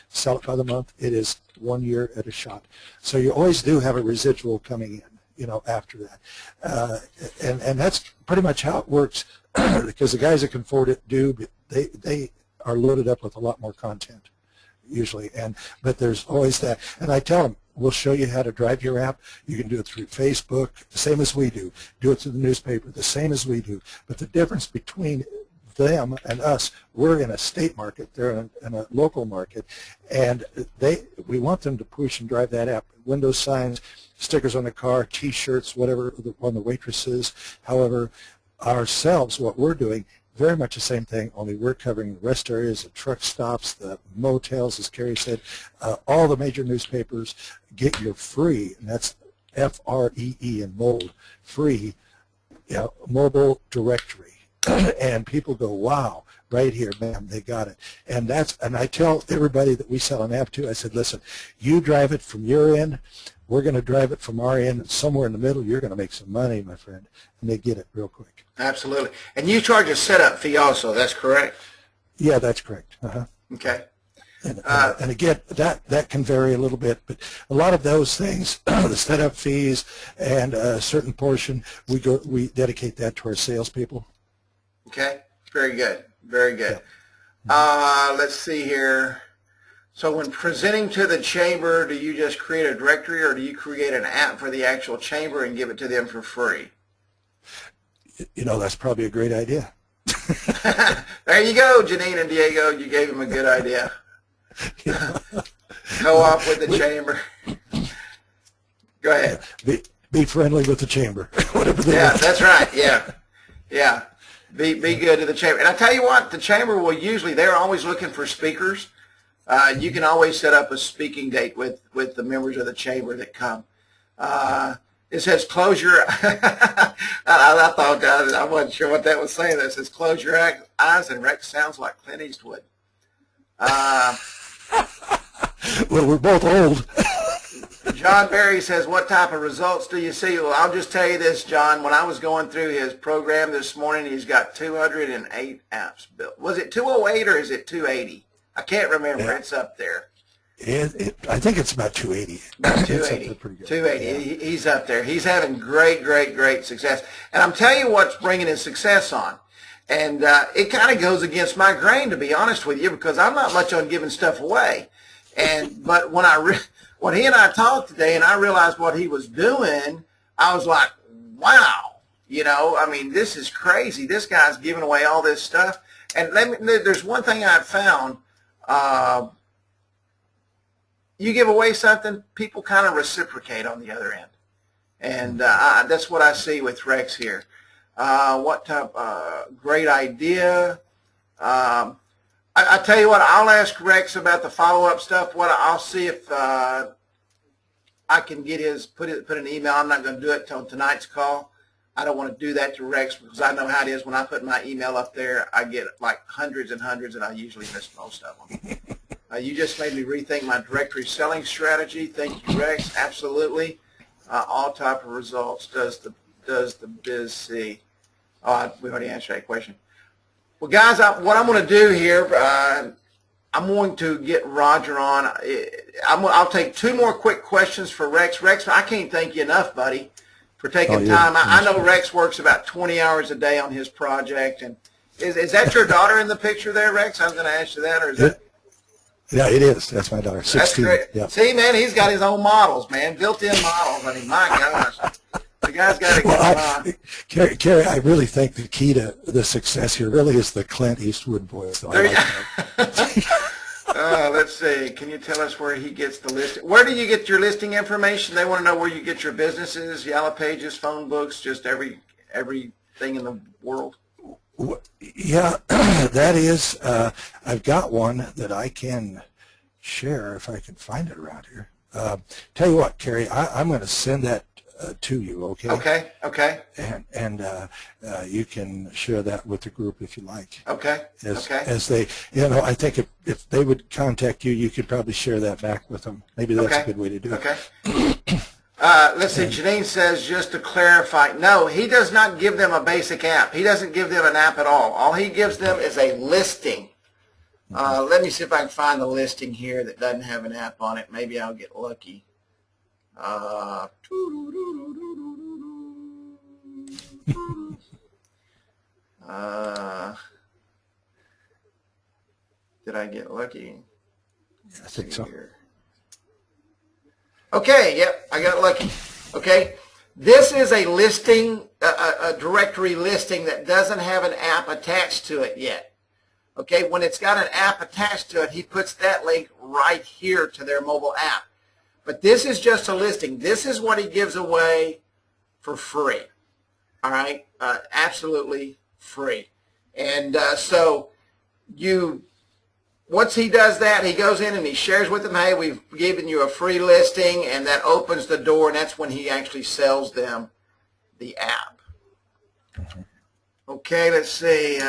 [SPEAKER 2] sell it by the month. It is 1 year at a shot. So you always do have a residual coming in, after that. And that's pretty much how it works, because the guys that can afford it do, but they are loaded up with a lot more content. usually. But there's always that. And I tell them, we'll show you how to drive your app. You can do it through Facebook, the same as we do. Do it through the newspaper, the same as we do. But the difference between them and us, we're in a state market, they're in a local market, and we want them to push and drive that app. Window signs, stickers on the car, T-shirts, whatever on the waitresses. However, ourselves, what we're doing, very much the same thing, only we're covering the rest areas, the truck stops, the motels, as Carrie said, all the major newspapers. Get your free, and that's F-R-E-E in mold, free mobile directory. And people go, wow, right here, man, they got it. And I tell everybody that we sell an app to, I said, listen, you drive it from your end, we're going to drive it from our end, and somewhere in the middle, you're going to make some money, my friend. And they get it real quick.
[SPEAKER 1] Absolutely. And you charge a setup fee also, that's correct?
[SPEAKER 2] Yeah, that's correct.
[SPEAKER 1] Okay.
[SPEAKER 2] And again, that can vary a little bit, but a lot of those things, the setup fees and a certain portion, we dedicate that to our salespeople.
[SPEAKER 1] Okay, very good, very good. Let's see here. So when presenting to the chamber, do you just create a directory or do you create an app for the actual chamber and give it to them for free?
[SPEAKER 2] That's probably a great idea.
[SPEAKER 1] There you go, Janine and Diego. You gave them a good idea. Co-op with the chamber. Go ahead.
[SPEAKER 2] Be friendly with the chamber. Whatever they want.
[SPEAKER 1] That's right. Yeah. Be good to the chamber. And I tell you what, the chamber will usually, they're always looking for speakers. You can always set up a speaking date with the members of the chamber that come. It says close your, I thought, I wasn't sure what that was saying. It says close your eyes and Rex sounds like Clint Eastwood.
[SPEAKER 2] Well, we're both old.
[SPEAKER 1] John Berry says, what type of results do you see? Well, I'll just tell you this, John. When I was going through his program this morning, he's got 208 apps built. Was it 208 or is it 280? I can't remember. Yeah. It's up there.
[SPEAKER 2] I think it's about 280.
[SPEAKER 1] About 280. Pretty good. 280. Yeah. He's up there. He's having great success. And I'm telling you what's bringing his success on. And it kind of goes against my grain, to be honest with you, because I'm not much on giving stuff away. But when he and I talked today and I realized what he was doing, I was like, wow, I mean, this is crazy. This guy's giving away all this stuff. And there's one thing I've found. You give away something, people kind of reciprocate on the other end. And that's what I see with Rex here. What type, great idea. I tell you what, I'll ask Rex about the follow-up stuff. I'll see if I can get put an email. I'm not going to do it till tonight's call. I don't want to do that to Rex because I know how it is. When I put my email up there, I get like hundreds and hundreds, and I usually miss most of them. You just made me rethink my directory selling strategy. Thank you, Rex. Absolutely. All type of results does the biz see? We already answered that question. Well, guys, what I'm going to do here, I'm going to get Roger on. I'll take two more quick questions for Rex. Rex, I can't thank you enough, buddy, for taking time. I know Rex works about 20 hours a day on his project. And is that your daughter in the picture there, Rex? I was going to ask you that, or is that?
[SPEAKER 2] Yeah, it is. That's my daughter. 16.
[SPEAKER 1] That's great.
[SPEAKER 2] Yeah.
[SPEAKER 1] See, man, he's got his own models, man, built-in models. I mean, my gosh. The guy's got to get on.
[SPEAKER 2] Carrie, I really think the key to the success here really is the Clint Eastwood voice.
[SPEAKER 1] Let's see. Can you tell us where he gets the listing? Where do you get your listing information? They want to know where you get your businesses, Yellow Pages, phone books, just everything in the world.
[SPEAKER 2] Yeah, that is. I've got one that I can share if I can find it around here. Tell you what, Carrie, I'm going to send that to you, okay?
[SPEAKER 1] Okay.
[SPEAKER 2] And you can share that with the group if you like.
[SPEAKER 1] Okay.
[SPEAKER 2] As they, I think if they would contact you, you could probably share that back with them. Maybe that's a good way to do it.
[SPEAKER 1] Okay. Let's see. Janine says, just to clarify, no, he does not give them a basic app. He doesn't give them an app at all. All he gives them is a listing. Let me see if I can find the listing here that doesn't have an app on it. Maybe I'll get lucky. Did I get lucky?
[SPEAKER 2] I think so.
[SPEAKER 1] Okay, yep, I got lucky. Okay, this is a listing, a directory listing that doesn't have an app attached to it yet. Okay, when it's got an app attached to it, he puts that link right here to their mobile app. But this is just a listing. This is what he gives away for free. All right, absolutely free. And so once he does that, he goes in and he shares with them, hey, we've given you a free listing, and that opens the door, and that's when he actually sells them the app. Okay, let's see.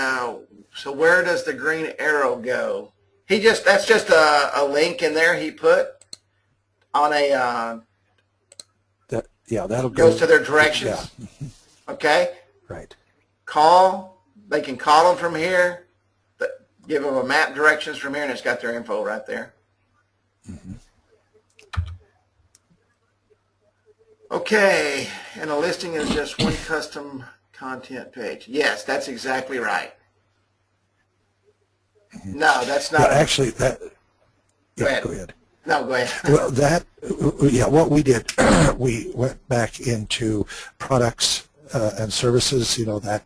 [SPEAKER 1] So where does the green arrow go? That's just a link in there he put on a
[SPEAKER 2] that'll
[SPEAKER 1] goes to their directions.
[SPEAKER 2] Yeah.
[SPEAKER 1] Okay?
[SPEAKER 2] Right.
[SPEAKER 1] They can call them from here. Give them a map directions from here, and it's got their info right there. Okay, and a listing is just one custom content page. Yes, that's exactly right. No, that's not.
[SPEAKER 2] Yeah, actually, that. Yeah,
[SPEAKER 1] Go
[SPEAKER 2] go ahead.
[SPEAKER 1] No, go ahead.
[SPEAKER 2] Well, what we did, we went back into products and services. That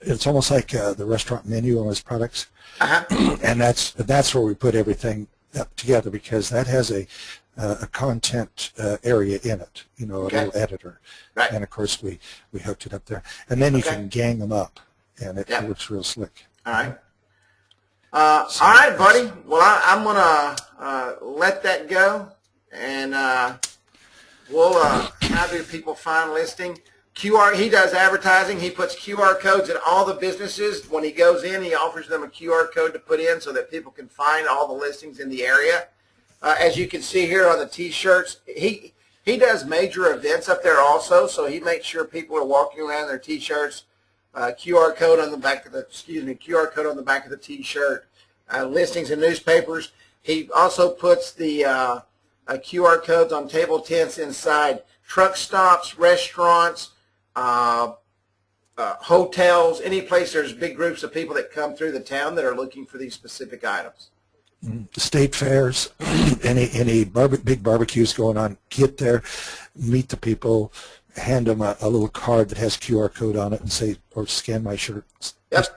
[SPEAKER 2] it's almost like the restaurant menu on those products, and that's where we put everything up together, because that has a content area in it. A little editor,
[SPEAKER 1] right.
[SPEAKER 2] And of course we hooked it up there, and then you can gang them up, and it looks real slick.
[SPEAKER 1] All right. All right, buddy. Well, I'm going to let that go, and we'll how do people find listing? He does advertising. He puts QR codes in all the businesses. When he goes in, he offers them a QR code to put in so that people can find all the listings in the area. As you can see here on the T-shirts, he does major events up there also, so he makes sure people are walking around in their T-shirts. QR code on the back of the QR code on the back of the T-shirt. Listings in newspapers. He also puts the QR codes on table tents inside truck stops, restaurants, hotels, any place there's big groups of people that come through the town that are looking for these specific items.
[SPEAKER 2] State fairs, any big barbecues going on, get there, meet the people, hand them a little card that has QR code on it and say, or scan my shirt.
[SPEAKER 1] Yep.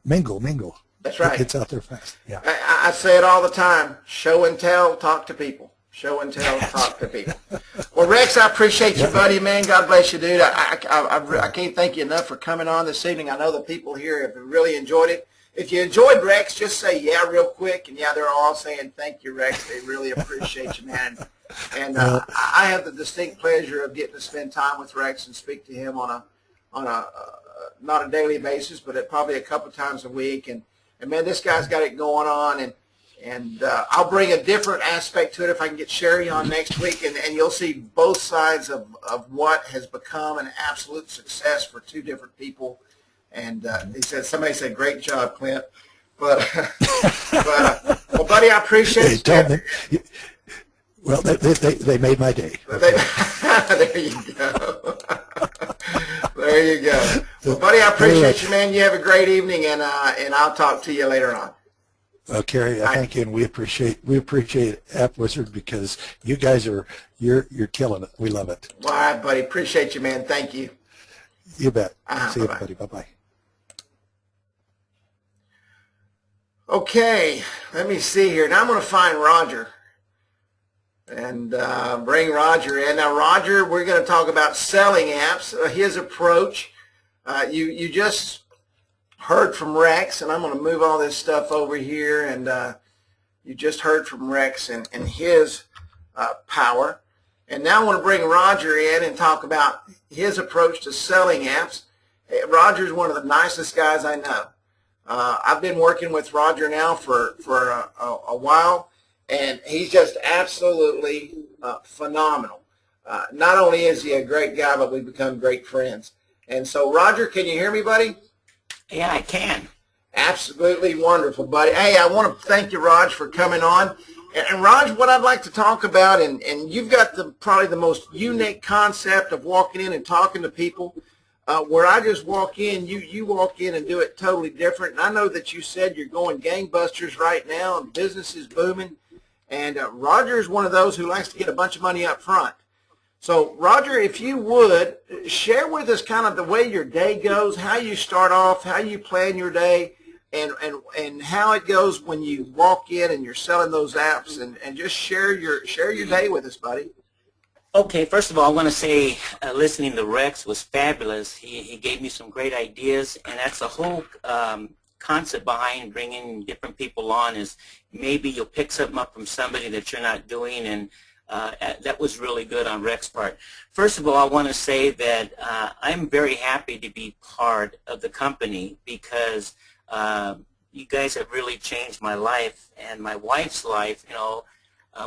[SPEAKER 2] Mingle.
[SPEAKER 1] That's right.
[SPEAKER 2] It's out there fast. Yeah.
[SPEAKER 1] I say it all the time. Show and tell, talk to people. Show and tell, talk to people. Well, Rex, I appreciate you, buddy, man. God bless you, dude. I can't thank you enough for coming on this evening. I know the people here have really enjoyed it. If you enjoyed Rex, just say yeah real quick. And, yeah, they're all saying thank you, Rex. They really appreciate you, man. And I have the distinct pleasure of getting to spend time with Rex and speak to him on a not a daily basis, but probably a couple times a week. And man, this guy's got it going on. And I'll bring a different aspect to it if I can get Sherry on next week, and you'll see both sides of what has become an absolute success for two different people. And somebody said, great job, Clint. But well, buddy, I appreciate it.
[SPEAKER 2] Well, they made my day.
[SPEAKER 1] There you go. There you go. Well, buddy, I appreciate you, man. You have a great evening, and I'll talk to you later on.
[SPEAKER 2] Kerry, thank you, and we appreciate App Wizard, because you guys you're killing it. We love it.
[SPEAKER 1] All right, buddy. Appreciate you, man. Thank you.
[SPEAKER 2] You bet. See you,
[SPEAKER 1] bye-bye.
[SPEAKER 2] buddy. Bye-bye.
[SPEAKER 1] Okay, let me see here. Now I'm going to find Roger and bring Roger in. Now, Roger, we're going to talk about selling apps, his approach. You just heard from Rex, and I'm going to move all this stuff over here, and you just heard from Rex and his power. And now I want to bring Roger in and talk about his approach to selling apps. Roger's one of the nicest guys I know. I've been working with Roger now for a while, and he's just absolutely phenomenal. Not only is he a great guy, but we've become great friends. And so, Roger, can you hear me, buddy?
[SPEAKER 3] Yeah, I can.
[SPEAKER 1] Absolutely wonderful, buddy. Hey, I want to thank you, Raj, for coming on. And Raj, what I'd like to talk about, and you've got probably the most unique concept of walking in and talking to people. where I just walk in, you walk in and do it totally different. And I know that you said you're going gangbusters right now and business is booming. And Roger is one of those who likes to get a bunch of money up front. So, Roger, if you would, share with us kind of the way your day goes, how you start off, how you plan your day, and how it goes when you walk in and you're selling those apps, and just share your day with us, buddy.
[SPEAKER 3] Okay, first of all, I want to say listening to Rex was fabulous. He gave me some great ideas, and that's the whole concept behind bringing different people on is maybe you'll pick something up from somebody that you're not doing, and that was really good on Rex's part. First of all, I want to say that I'm very happy to be part of the company because you guys have really changed my life and my wife's life. You know,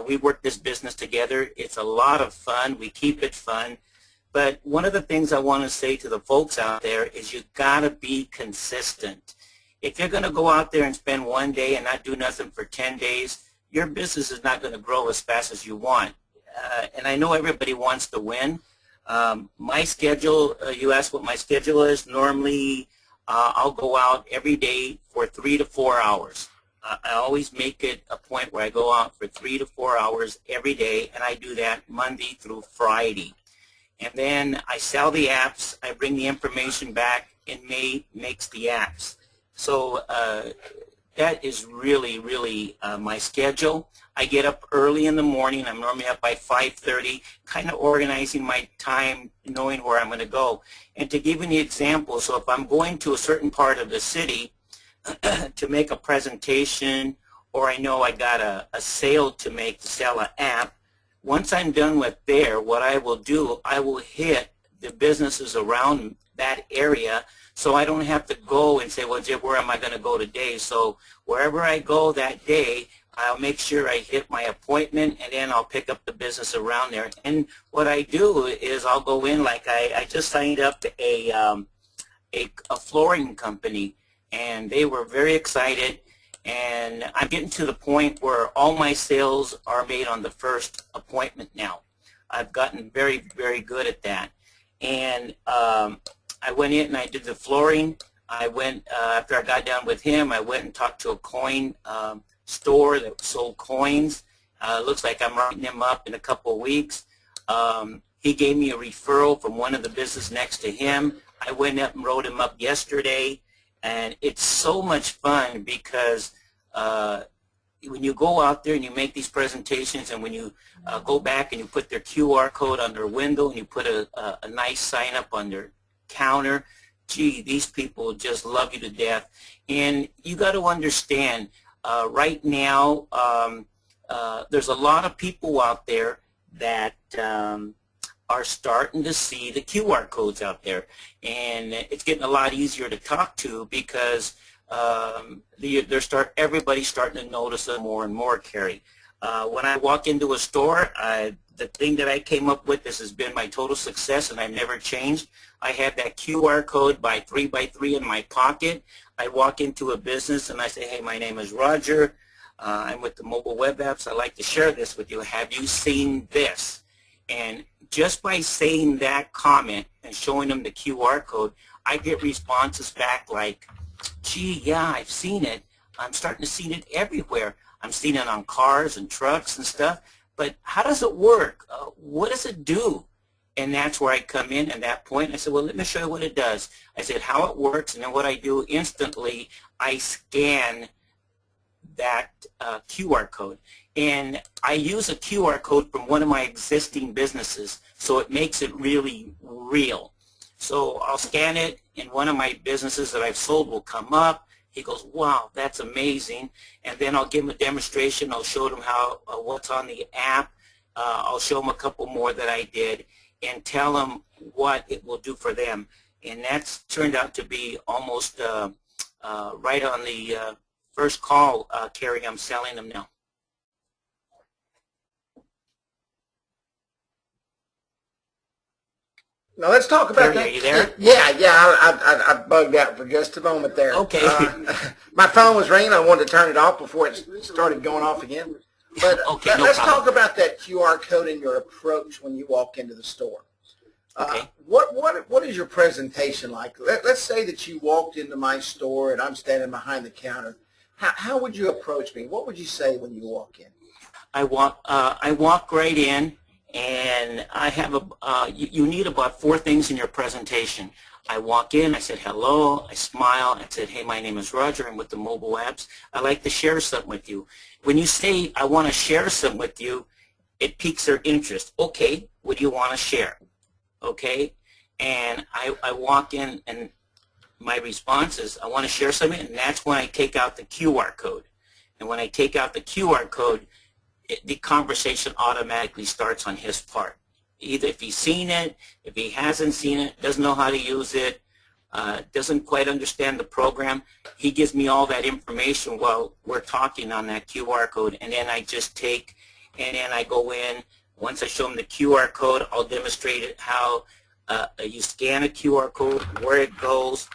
[SPEAKER 3] we work this business together. It's a lot of fun. We keep it fun. But one of the things I want to say to the folks out there is you got to be consistent. If you're going to go out there and spend one day and not do nothing for 10 days, your business is not going to grow as fast as you want. And I know everybody wants to win. My schedule, you asked what my schedule is. Normally, I'll go out every day for 3 to 4 hours. I always make it a point where I go out for 3 to 4 hours every day, and I do that Monday through Friday. And then I sell the apps. I bring the information back, and May makes the apps. So that is really, really my schedule. I get up early in the morning. I'm normally up by 5:30, kind of organizing my time, knowing where I'm going to go. And to give you an example, so if I'm going to a certain part of the city to make a presentation, or I know I got a sale to make to sell an app, once I'm done with there, what I will do, I will hit the businesses around that area so I don't have to go and say, well, Jim, where am I going to go today? So wherever I go that day, I'll make sure I hit my appointment, and then I'll pick up the business around there. And what I do is I'll go in, like I just signed up a flooring company, and they were very excited. And I'm getting to the point where all my sales are made on the first appointment now. I've gotten very, very good at that. And I went in and I did the flooring. I went, after I got done with him, I went and talked to a coin store that sold coins. Looks like I'm writing him up in a couple of weeks. He gave me a referral from one of the business next to him. I went up and wrote him up yesterday. And it's so much fun because when you go out there and you make these presentations, and when you go back and you put their QR code on their window and you put a nice sign up on their counter, gee, these people just love you to death. And you got to understand, right now, there's a lot of people out there that are starting to see the QR codes out there, and it's getting a lot easier to talk to because everybody's starting to notice it more and more, Carrie. When I walk into a store, the thing that I came up with, this has been my total success, and I've never changed. I have that QR code by 3x3 in my pocket. I walk into a business and I say, hey, my name is Roger. I'm with the mobile web apps. I'd like to share this with you. Have you seen this? And just by saying that comment and showing them the QR code, I get responses back like, gee, yeah, I've seen it. I'm starting to see it everywhere. I'm seeing it on cars and trucks and stuff. But how does it work? What does it do? And that's where I come in at that point. I said, well, let me show you what it does. I said how it works, and then what I do instantly, I scan that QR code. And I use a QR code from one of my existing businesses, so it makes it really real. So I'll scan it, and one of my businesses that I've sold will come up. He goes, wow, that's amazing. And then I'll give him a demonstration. I'll show him how what's on the app. I'll show him a couple more that I did and tell him what it will do for them. And that's turned out to be almost right on the first call, Carrie. I'm selling them now.
[SPEAKER 1] Now let's talk about
[SPEAKER 3] Carrie,
[SPEAKER 1] that.
[SPEAKER 3] are you there?
[SPEAKER 1] Yeah. I bugged out for just a moment there.
[SPEAKER 3] Okay.
[SPEAKER 1] My phone was ringing. I wanted to turn it off before it started going off again. But
[SPEAKER 3] Okay, no
[SPEAKER 1] let's
[SPEAKER 3] problem.
[SPEAKER 1] talk about that QR code and your approach when you walk into the store.
[SPEAKER 3] Okay.
[SPEAKER 1] What is your presentation like? Let's say that you walked into my store and I'm standing behind the counter. How would you approach me? What would you say when you walk in?
[SPEAKER 3] I walk right in, and I have you need about 4 things in your presentation. I walk in, I said hello, I smile, I said, hey, my name is Roger, I'm with the mobile apps. I'd like to share something with you. When you say, I want to share something with you, it piques their interest. Okay, what do you want to share? Okay, and I walk in, and my response is, I want to share something, and that's when I take out the QR code. And when I take out the QR code, the conversation automatically starts on his part. Either if he's seen it, if he hasn't seen it, doesn't know how to use it, doesn't quite understand the program, he gives me all that information while we're talking on that QR code, and then I just take, and then I go in. Once I show him the QR code, I'll demonstrate it how you scan a QR code, where it goes,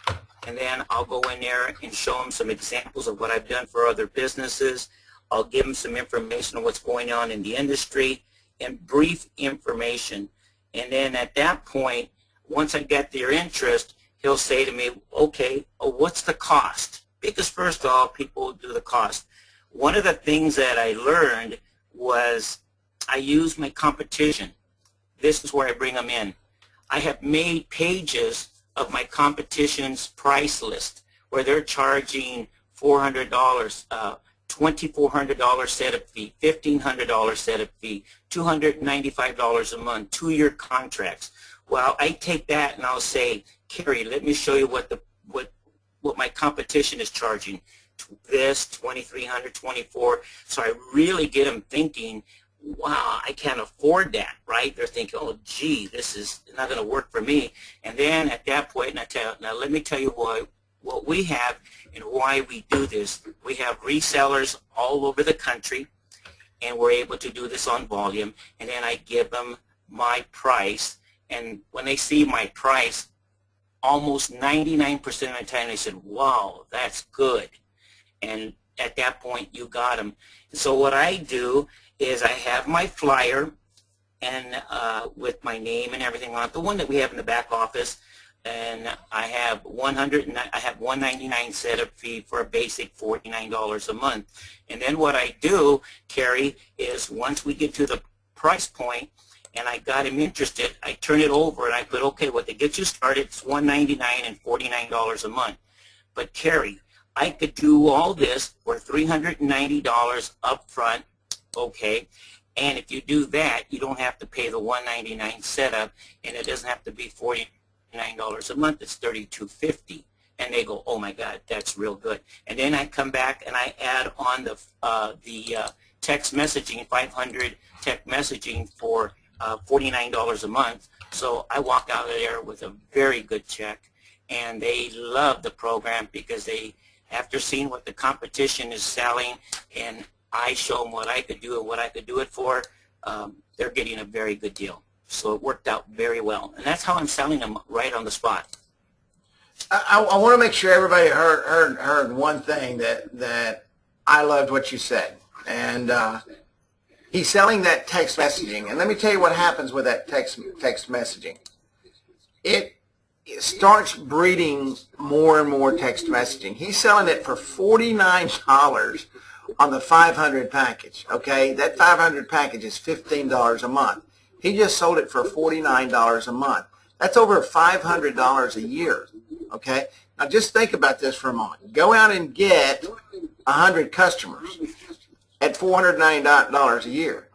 [SPEAKER 3] and then I'll go in there and show him some examples of what I've done for other businesses. I'll give him some information on what's going on in the industry and brief information. And then at that point, once I get their interest, he'll say to me, okay, what's the cost? Because first of all, people do the cost. One of the things that I learned was I use my competition. This is where I bring them in. I have made pages of my competition's price list where they're charging $400, $2,400 setup fee, $1,500 setup fee, $295 a month, 2-year contracts. Well, I take that and I'll say, Carrie, let me show you what my competition is charging. This, $2,300, $2,400. So I really get them thinking, wow, I can't afford that, right? They're thinking, oh, gee, this is not going to work for me. And then at that point, now let me tell you what we have and why we do this. We have resellers all over the country, and we're able to do this on volume. And then I give them my price, and when they see my price, almost 99% of the time they said, wow, that's good. And at that point, you got them. So what I do is I have my flyer and with my name and everything on it, the one that we have in the back office, and I have $199 setup fee for a basic $49 a month. And then what I do, Carrie, is once we get to the price point and I got him interested, I turn it over and I put, okay, what to get you started, it's $199 and $49 a month. But Carrie, I could do all this for $390 up front, okay? And if you do that, you don't have to pay the $199 setup, and it doesn't have to be $49 a month. It's $32.50. And they go, oh my God, that's real good. And then I come back and I add on the text messaging, 500 text messaging for $49 a month. So I walk out of there with a very good check, and they love the program because they, after seeing what the competition is selling, and I show them what I could do and what I could do it for, they're getting a very good deal. So it worked out very well. And that's how I'm selling them right on the spot.
[SPEAKER 1] I want to make sure everybody heard one thing that I loved what you said. And he's selling that text messaging. And let me tell you what happens with that text messaging. It starts breeding more and more text messaging. He's selling it for $49 on the 500 package, okay? That 500 package is $15 a month. He just sold it for $49 a month. That's over $500 a year, okay? Now just think about this for a moment. Go out and get 100 customers at $490 a year.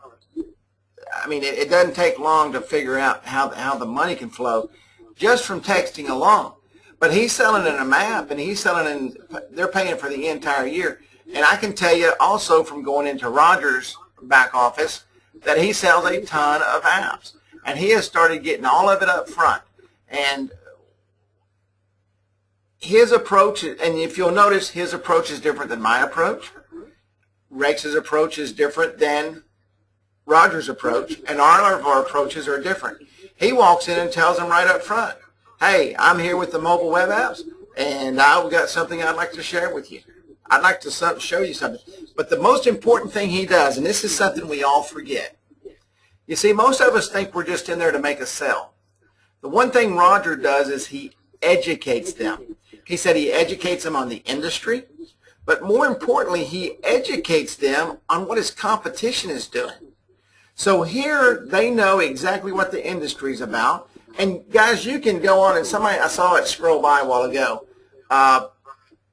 [SPEAKER 1] I mean, it doesn't take long to figure out how the money can flow just from texting alone. But he's selling in a map, and he's selling in, they're paying for the entire year. And I can tell you also from going into Roger's back office that he sells a ton of apps. And he has started getting all of it up front. And his approach, and if you'll notice, his approach is different than my approach. Rex's approach is different than Roger's approach, and all of our approaches are different. He walks in and tells them right up front, hey, I'm here with the mobile web apps, and I've got something I'd like to share with you. I'd like to show you something. But the most important thing he does, and this is something we all forget, you see, most of us think we're just in there to make a sale. The one thing Roger does is he educates them. He said he educates them on the industry, but more importantly, he educates them on what his competition is doing. So here they know exactly what the industry is about. And guys, you can go on and somebody, I saw it scroll by a while ago.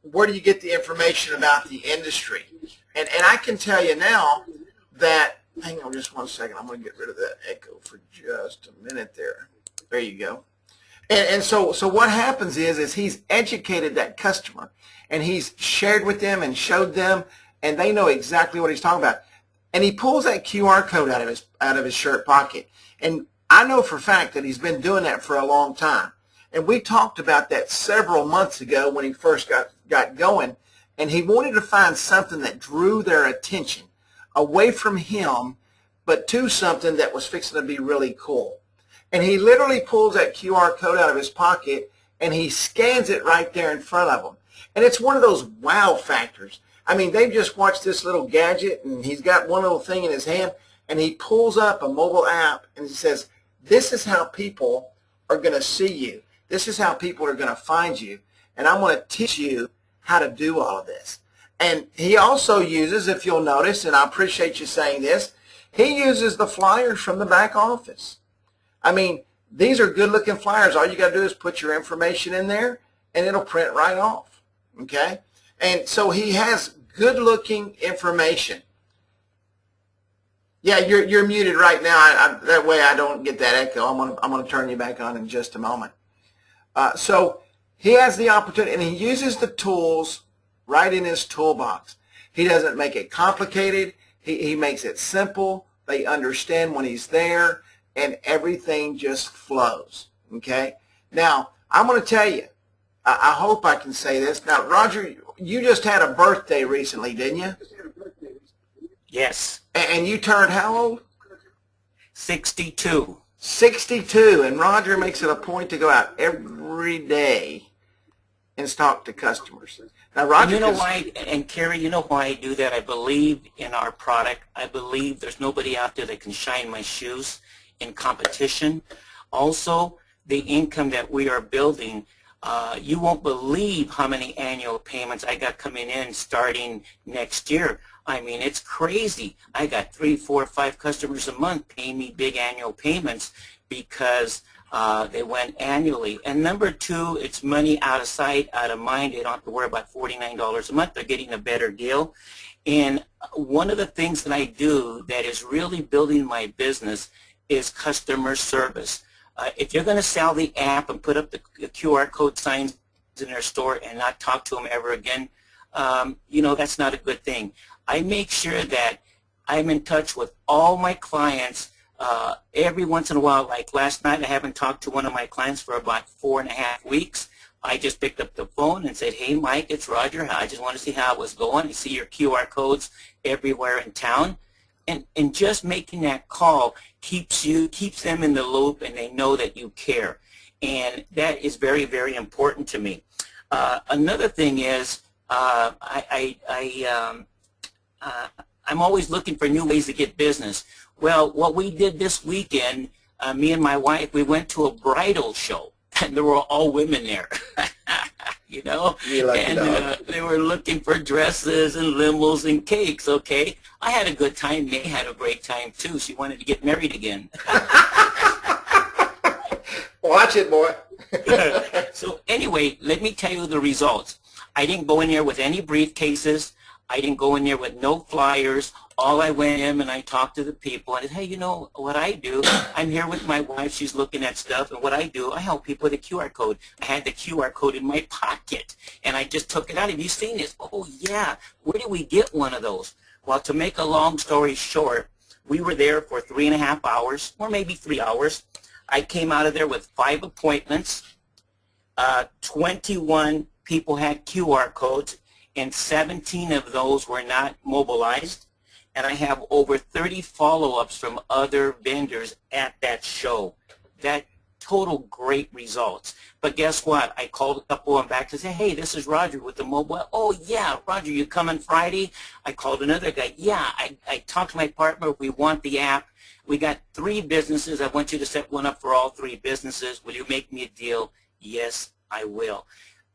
[SPEAKER 1] Where do you get the information about the industry? And I can tell you now that, hang on just one second, I'm going to get rid of that echo for just a minute there. There you go. And so what happens is he's educated that customer, and he's shared with them and showed them, and they know exactly what he's talking about. And he pulls that QR code out of his shirt pocket. And I know for a fact that he's been doing that for a long time. And we talked about that several months ago when he first got going, and he wanted to find something that drew their attention away from him, but to something that was fixing to be really cool. And he literally pulls that QR code out of his pocket, and he scans it right there in front of them. And it's one of those wow factors. I mean, they've just watched this little gadget, and he's got one little thing in his hand, and he pulls up a mobile app, and he says, this is how people are going to see you. This is how people are going to find you, and I'm going to teach you how to do all of this. And he also uses, if you'll notice, and I appreciate you saying this, he uses the flyers from the back office. I mean, these are good-looking flyers. All you got to do is put your information in there, and it'll print right off, okay? And so he has good-looking information. Yeah, you're muted right now. That way I don't get that echo. I'm gonna turn you back on in just a moment. So he has the opportunity, and he uses the tools right in his toolbox. He doesn't make it complicated. He makes it simple. They understand when he's there, and everything just flows, okay? Now, I'm going to tell you, I hope I can say this. Now, Roger, you just had a birthday recently, didn't you?
[SPEAKER 3] Yes.
[SPEAKER 1] And you turned how old?
[SPEAKER 3] 62.
[SPEAKER 1] 62, and Roger makes it a point to go out every day and talk to customers. Now, Roger,
[SPEAKER 3] You know why, and Kerry, you know why I do that? I believe in our product. I believe there's nobody out there that can shine my shoes in competition. Also, the income that we are building, you won't believe how many annual payments I got coming in starting next year. I mean, it's crazy. I got 3, 4, 5 customers a month paying me big annual payments because they went annually. And number 2, it's money out of sight, out of mind. They don't have to worry about $49 a month. They're getting a better deal. And one of the things that I do that is really building my business is customer service. If you're going to sell the app and put up the QR code signs in their store and not talk to them ever again, you know, that's not a good thing. I make sure that I'm in touch with all my clients every once in a while. Like last night, I haven't talked to one of my clients for about 4.5 weeks. I just picked up the phone and said, hey, Mike, it's Roger. I just want to see how it was going. I see your QR codes everywhere in town. And just making that call keeps them in the loop, and they know that you care. And that is very, very important to me. Another thing is I'm always looking for new ways to get business. Well, what we did this weekend, me and my wife, we went to a bridal show, and there were all women there. You know, and they were looking for dresses and limos and cakes, okay? I had a good time. They had a great time, too. She wanted to get married again.
[SPEAKER 1] Watch it, boy.
[SPEAKER 3] So anyway, let me tell you the results. I didn't go in there with any briefcases. I didn't go in there with no flyers. All I went in and I talked to the people and I said, hey, you know what I do? I'm here with my wife. She's looking at stuff. And what I do, I help people with a QR code. I had the QR code in my pocket and I just took it out. Have you seen this? Oh, yeah. Where did we get one of those? Well, to make a long story short, we were there for 3.5 hours or maybe 3 hours. I came out of there with 5 appointments. 21 people had QR codes, and 17 of those were not mobilized. And I have over 30 follow-ups from other vendors at that show. That, total great results. But guess what? I called a couple of them back to say, hey, this is Roger with the mobile. Oh, yeah, Roger, you coming Friday? I called another guy. Yeah, I talked to my partner. We want the app. We got 3 businesses. I want you to set one up for all 3 businesses. Will you make me a deal? Yes, I will.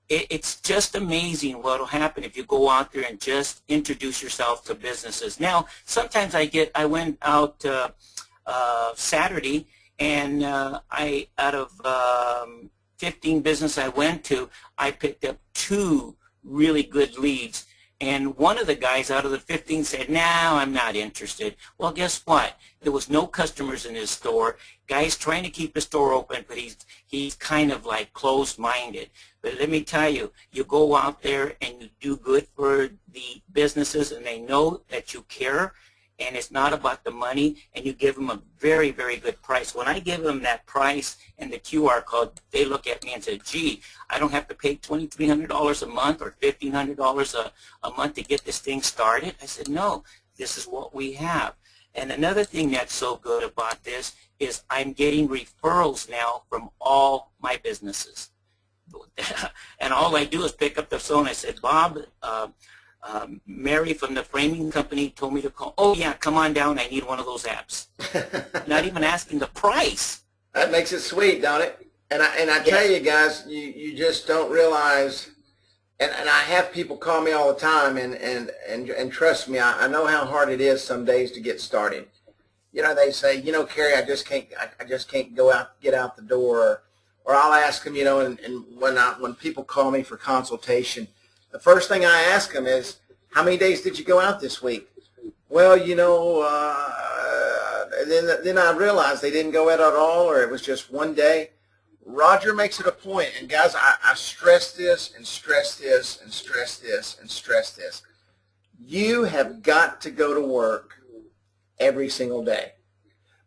[SPEAKER 3] It's just amazing what will happen if you go out there and just introduce yourself to businesses. Now, sometimes I went out Saturday, and out of 15 business I went to, I picked up 2 really good leads. And one of the guys out of the 15 said, no, I'm not interested. Well, guess what? There was no customers in his store. Guy's trying to keep the store open, but he's kind of like closed-minded. But let me tell you, you go out there and you do good for the businesses, and they know that you care, and it's not about the money, and you give them a very, very good price. When I give them that price and the QR code, they look at me and say, gee, I don't have to pay $2,300 a month or $1,500 a month to get this thing started. I said, no, this is what we have. And another thing that's so good about this is I'm getting referrals now from all my businesses. And all I do is pick up the phone. I said, Bob, Mary from the framing company told me to call. Oh, yeah, come on down. I need one of those apps. Not even asking the price.
[SPEAKER 1] That makes it sweet, don't it? And I tell you guys, you just don't realize, and I have people call me all the time, and trust me, I know how hard it is some days to get started. You know, they say, you know, Kerry, I just can't get out the door, or I'll ask them, you know, and when people call me for consultation, the first thing I ask them is, how many days did you go out this week? Well, you know, then I realized they didn't go out at all, or it was just one day. Roger makes it a point, and guys, I stress this and stress this and stress this and stress this. You have got to go to work every single day,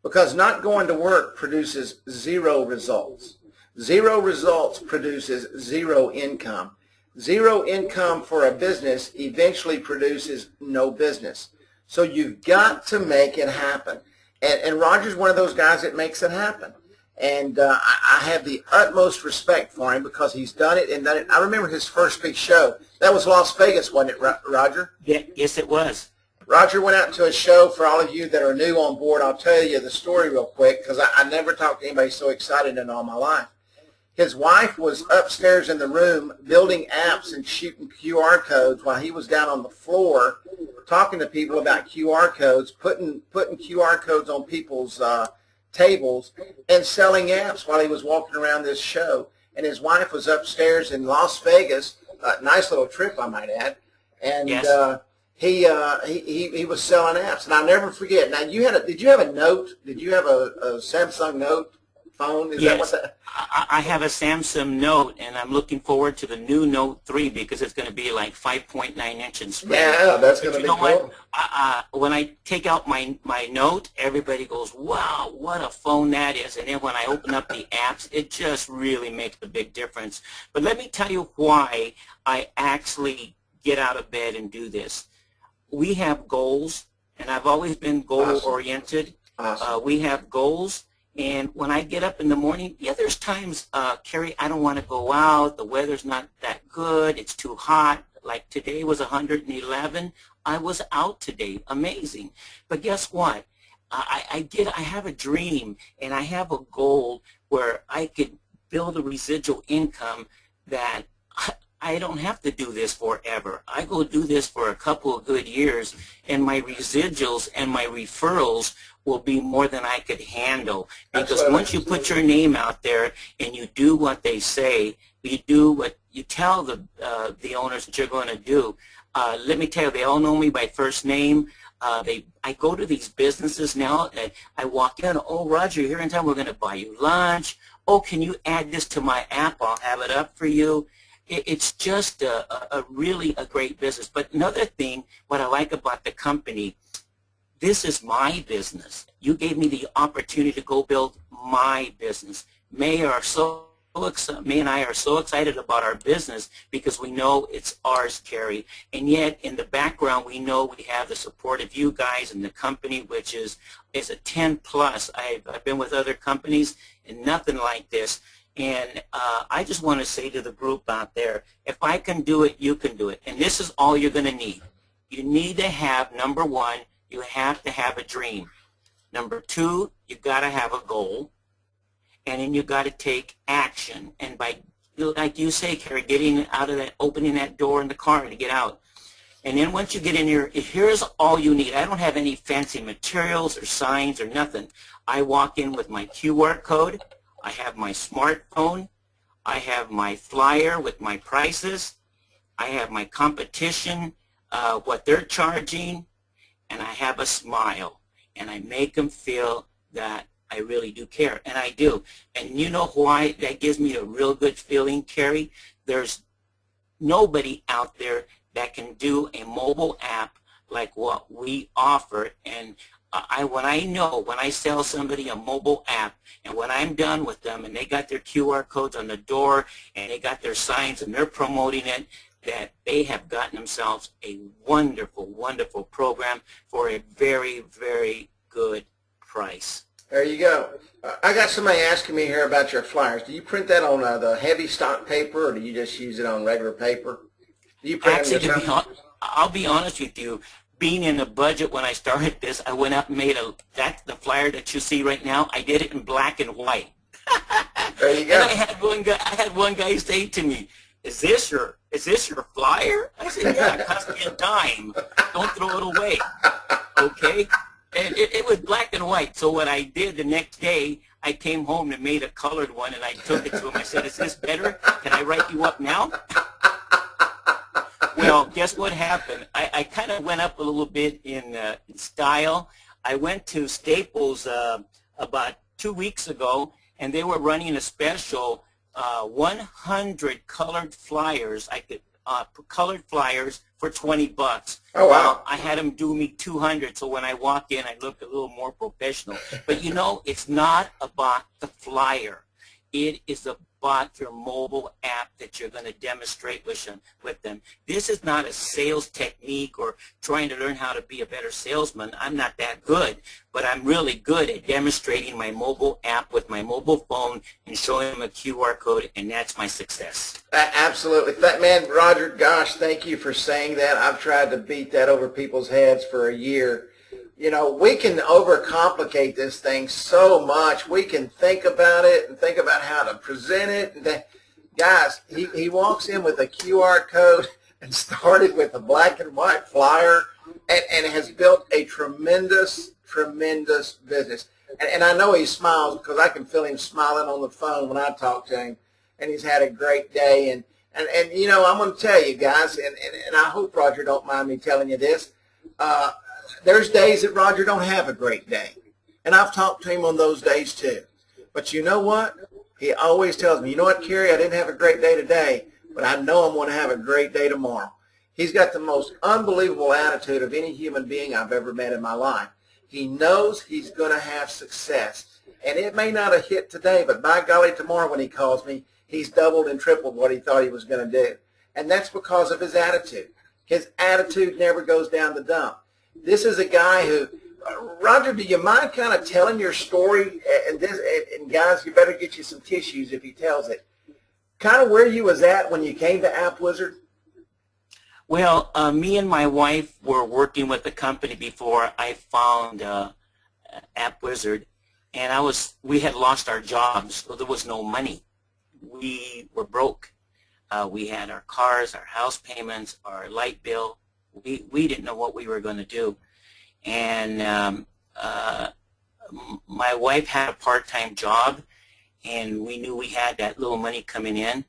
[SPEAKER 1] because not going to work produces 0 results. 0 results produces 0 income. 0 income for a business eventually produces no business. So you've got to make it happen. And Roger's one of those guys that makes it happen. And I have the utmost respect for him because he's done it and done it. I remember his first big show. That was Las Vegas, wasn't it, Roger?
[SPEAKER 3] Yeah, yes, it was.
[SPEAKER 1] Roger went out to a show. For all of you that are new on board, I'll tell you the story real quick because I never talked to anybody so excited in all my life. His wife was upstairs in the room building apps and shooting QR codes while he was down on the floor talking to people about QR codes, putting QR codes on people's tables and selling apps while he was walking around this show. And his wife was upstairs in Las Vegas, a nice little trip, I might add. And yes. He was selling apps. And I'll never forget. Now, did you have a Note? Did you have a Samsung Note phone? Is
[SPEAKER 3] yes.
[SPEAKER 1] That what that?
[SPEAKER 3] I have a Samsung Note, and I'm looking forward to the new Note 3 because it's going to be like 5.9 inches.
[SPEAKER 1] Yeah, that's going to be cool.
[SPEAKER 3] What? When I take out my Note, everybody goes, wow, what a phone that is. And then when I open up the apps, it just really makes a big difference. But let me tell you why I actually get out of bed and do this. We have goals, and I've always been goal-oriented.
[SPEAKER 1] Awesome.
[SPEAKER 3] We have goals. And when I get up in the morning, yeah, there's times, Kerry, I don't want to go out. The weather's not that good. It's too hot. Like today was 111. I was out today. Amazing. But guess what? I have a dream, and I have a goal where I could build a residual income that I don't have to do this forever. I go do this for a couple of good years, and my residuals and my referrals will be more than I could handle. Because once you put your name out there and you do what they say, you do what you tell the owners that you're going to do. Let me tell you, they all know me by first name. I go to these businesses now that I walk in, oh, Roger, here in town, we're going to buy you lunch. Oh, can you add this to my app? I'll have it up for you. It's just really a great business. But another thing, what I like about the company, this is my business. You gave me the opportunity to go build my business. Many are so me and I are so excited about our business because we know it's ours, Carrie. And yet, in the background, we know we have the support of you guys and the company, which is a 10 plus. I've been with other companies and nothing like this. And I just want to say to the group out there, if I can do it, you can do it. And this is all you're going to need. You need to have, number one, you have to have a dream. Number two, you got to have a goal. And then you got to take action. And by, like you say, Carrie, getting out of that, opening that door in the car to get out. And then once you get in here, here's all you need. I don't have any fancy materials or signs or nothing. I walk in with my QR code. I have my smartphone. I have my flyer with my prices. I have my competition, what they're charging. And I have a smile. And I make them feel that I really do care, and I do. And you know why that gives me a real good feeling, Carrie? There's nobody out there that can do a mobile app like what we offer. And when I sell somebody a mobile app, and when I'm done with them, and they got their QR codes on the door, and they got their signs, and they're promoting it, that they have gotten themselves a wonderful, wonderful program for a very, very good price.
[SPEAKER 1] There you go. I got somebody asking me here about your flyers. Do you print that on the heavy stock paper, or do you just use it on regular paper? Do you print
[SPEAKER 3] Actually, I'll be honest with you. Being in a budget when I started this, I went up and made the flyer that you see right now. I did it in black and white.
[SPEAKER 1] There you go.
[SPEAKER 3] And I had one guy say to me, "Is this your flyer?" I said, "Yeah, it cost me a dime. Don't throw it away." Okay. And it was black and white. So what I did the next day, I came home and made a colored one, and I took it to him. I said, "Is this better? Can I write you up now?" Well, guess what happened? I kind of went up a little bit in style. I went to Staples about 2 weeks ago, and they were running a special 100 colored flyers. Colored flyers for $20.
[SPEAKER 1] Oh, wow.
[SPEAKER 3] Well, I had them do me 200, so when I walk in, I look a little more professional. But you know, it's not about the flyer. It is about your mobile app that you're going to demonstrate with them. This is not a sales technique or trying to learn how to be a better salesman. I'm not that good, but I'm really good at demonstrating my mobile app with my mobile phone and showing them a QR code, and that's my success.
[SPEAKER 1] Absolutely. Man, Roger, gosh, thank you for saying that. I've tried to beat that over people's heads for a year. You know, we can overcomplicate this thing so much. We can think about it and think about how to present it. And guys, he walks in with a QR code and started with a black and white flyer and has built a tremendous, tremendous business. And I know he smiles because I can feel him smiling on the phone when I talk to him. And he's had a great day. And you know, I'm going to tell you guys, and I hope Roger don't mind me telling you this, there's days that Roger don't have a great day. And I've talked to him on those days too. But you know what? He always tells me, "You know what, Kerry, I didn't have a great day today, but I know I'm going to have a great day tomorrow." He's got the most unbelievable attitude of any human being I've ever met in my life. He knows he's going to have success. And it may not have hit today, but by golly, tomorrow when he calls me, he's doubled and tripled what he thought he was going to do. And that's because of his attitude. His attitude never goes down the dump. This is a guy who, Roger, do you mind kind of telling your story? And guys, you better get you some tissues if he tells it. Kind of where you was at when you came to App Wizard?
[SPEAKER 3] Well, me and my wife were working with the company before I found App Wizard, and we had lost our jobs, so there was no money. We were broke. We had our cars, our house payments, our light bill. We didn't know what we were going to do. And my wife had a part-time job, and we knew we had that little money coming in.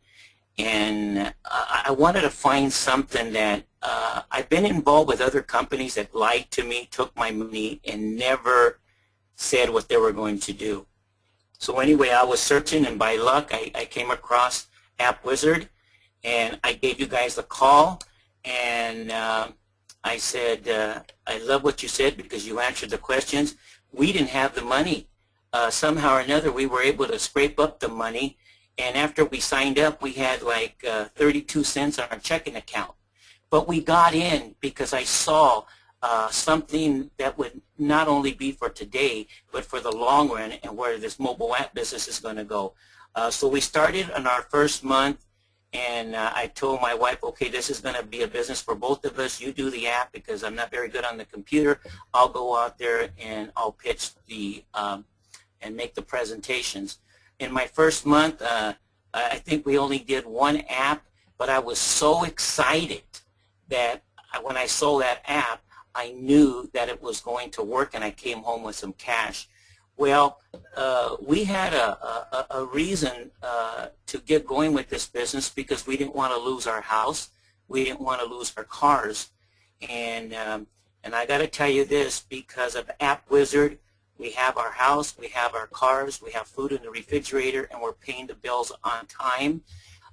[SPEAKER 3] And I wanted to find something that I've been involved with other companies that lied to me, took my money, and never said what they were going to do. So anyway, I was searching, and by luck, I came across App Wizard, and I gave you guys a call, and I said, I love what you said because you answered the questions. We didn't have the money. Somehow or another, we were able to scrape up the money, And after we signed up, we had like 32 cents on our checking account. But we got in because I saw something that would not only be for today, but for the long run and where this mobile app business is going to go. So we started on our first month, and I told my wife, okay, this is going to be a business for both of us. You do the app because I'm not very good on the computer. I'll go out there and I'll pitch the and make the presentations. In my first month, I think we only did one app, but I was so excited that when I saw that app, I knew that it was going to work, and I came home with some cash. Well, we had a reason to get going with this business because we didn't want to lose our house. We didn't want to lose our cars. And I got to tell you this, because of App Wizard, we have our house, we have our cars, we have food in the refrigerator, and we're paying the bills on time.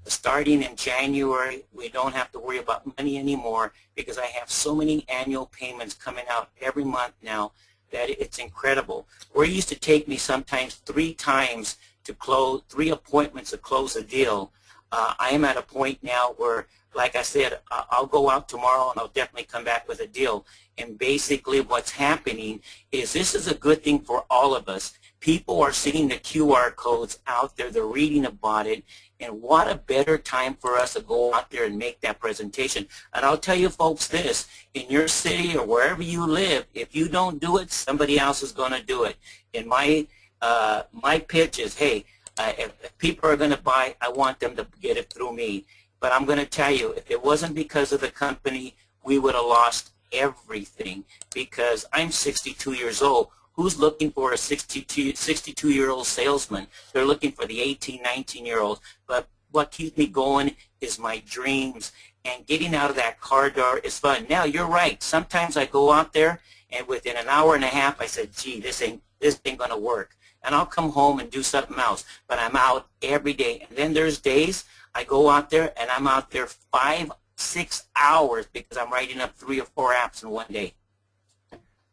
[SPEAKER 3] Starting in January, we don't have to worry about money anymore because I have so many annual payments coming out every month now that it's incredible. Where it used to take me sometimes 3 times to close, 3 appointments to close a deal, I am at a point now where, like I said, I'll go out tomorrow and I'll definitely come back with a deal. And basically what's happening is this is a good thing for all of us. People are seeing the QR codes out there. They're reading about it. And what a better time for us to go out there and make that presentation. And I'll tell you folks this, in your city or wherever you live, if you don't do it, somebody else is going to do it. And my pitch is, hey, if people are going to buy, I want them to get it through me. But I'm going to tell you, if it wasn't because of the company, we would have lost everything, because I'm 62 years old. Who's looking for a 62-year-old salesman? They're looking for the 18, 19-year-olds. But what keeps me going is my dreams, and getting out of that car door is fun. Now, you're right. Sometimes I go out there, and within an hour and a half, I said, gee, this ain't going to work. And I'll come home and do something else. But I'm out every day. And then there's days I go out there, and I'm out there 5, 6 hours because I'm writing up 3 or 4 apps in one day.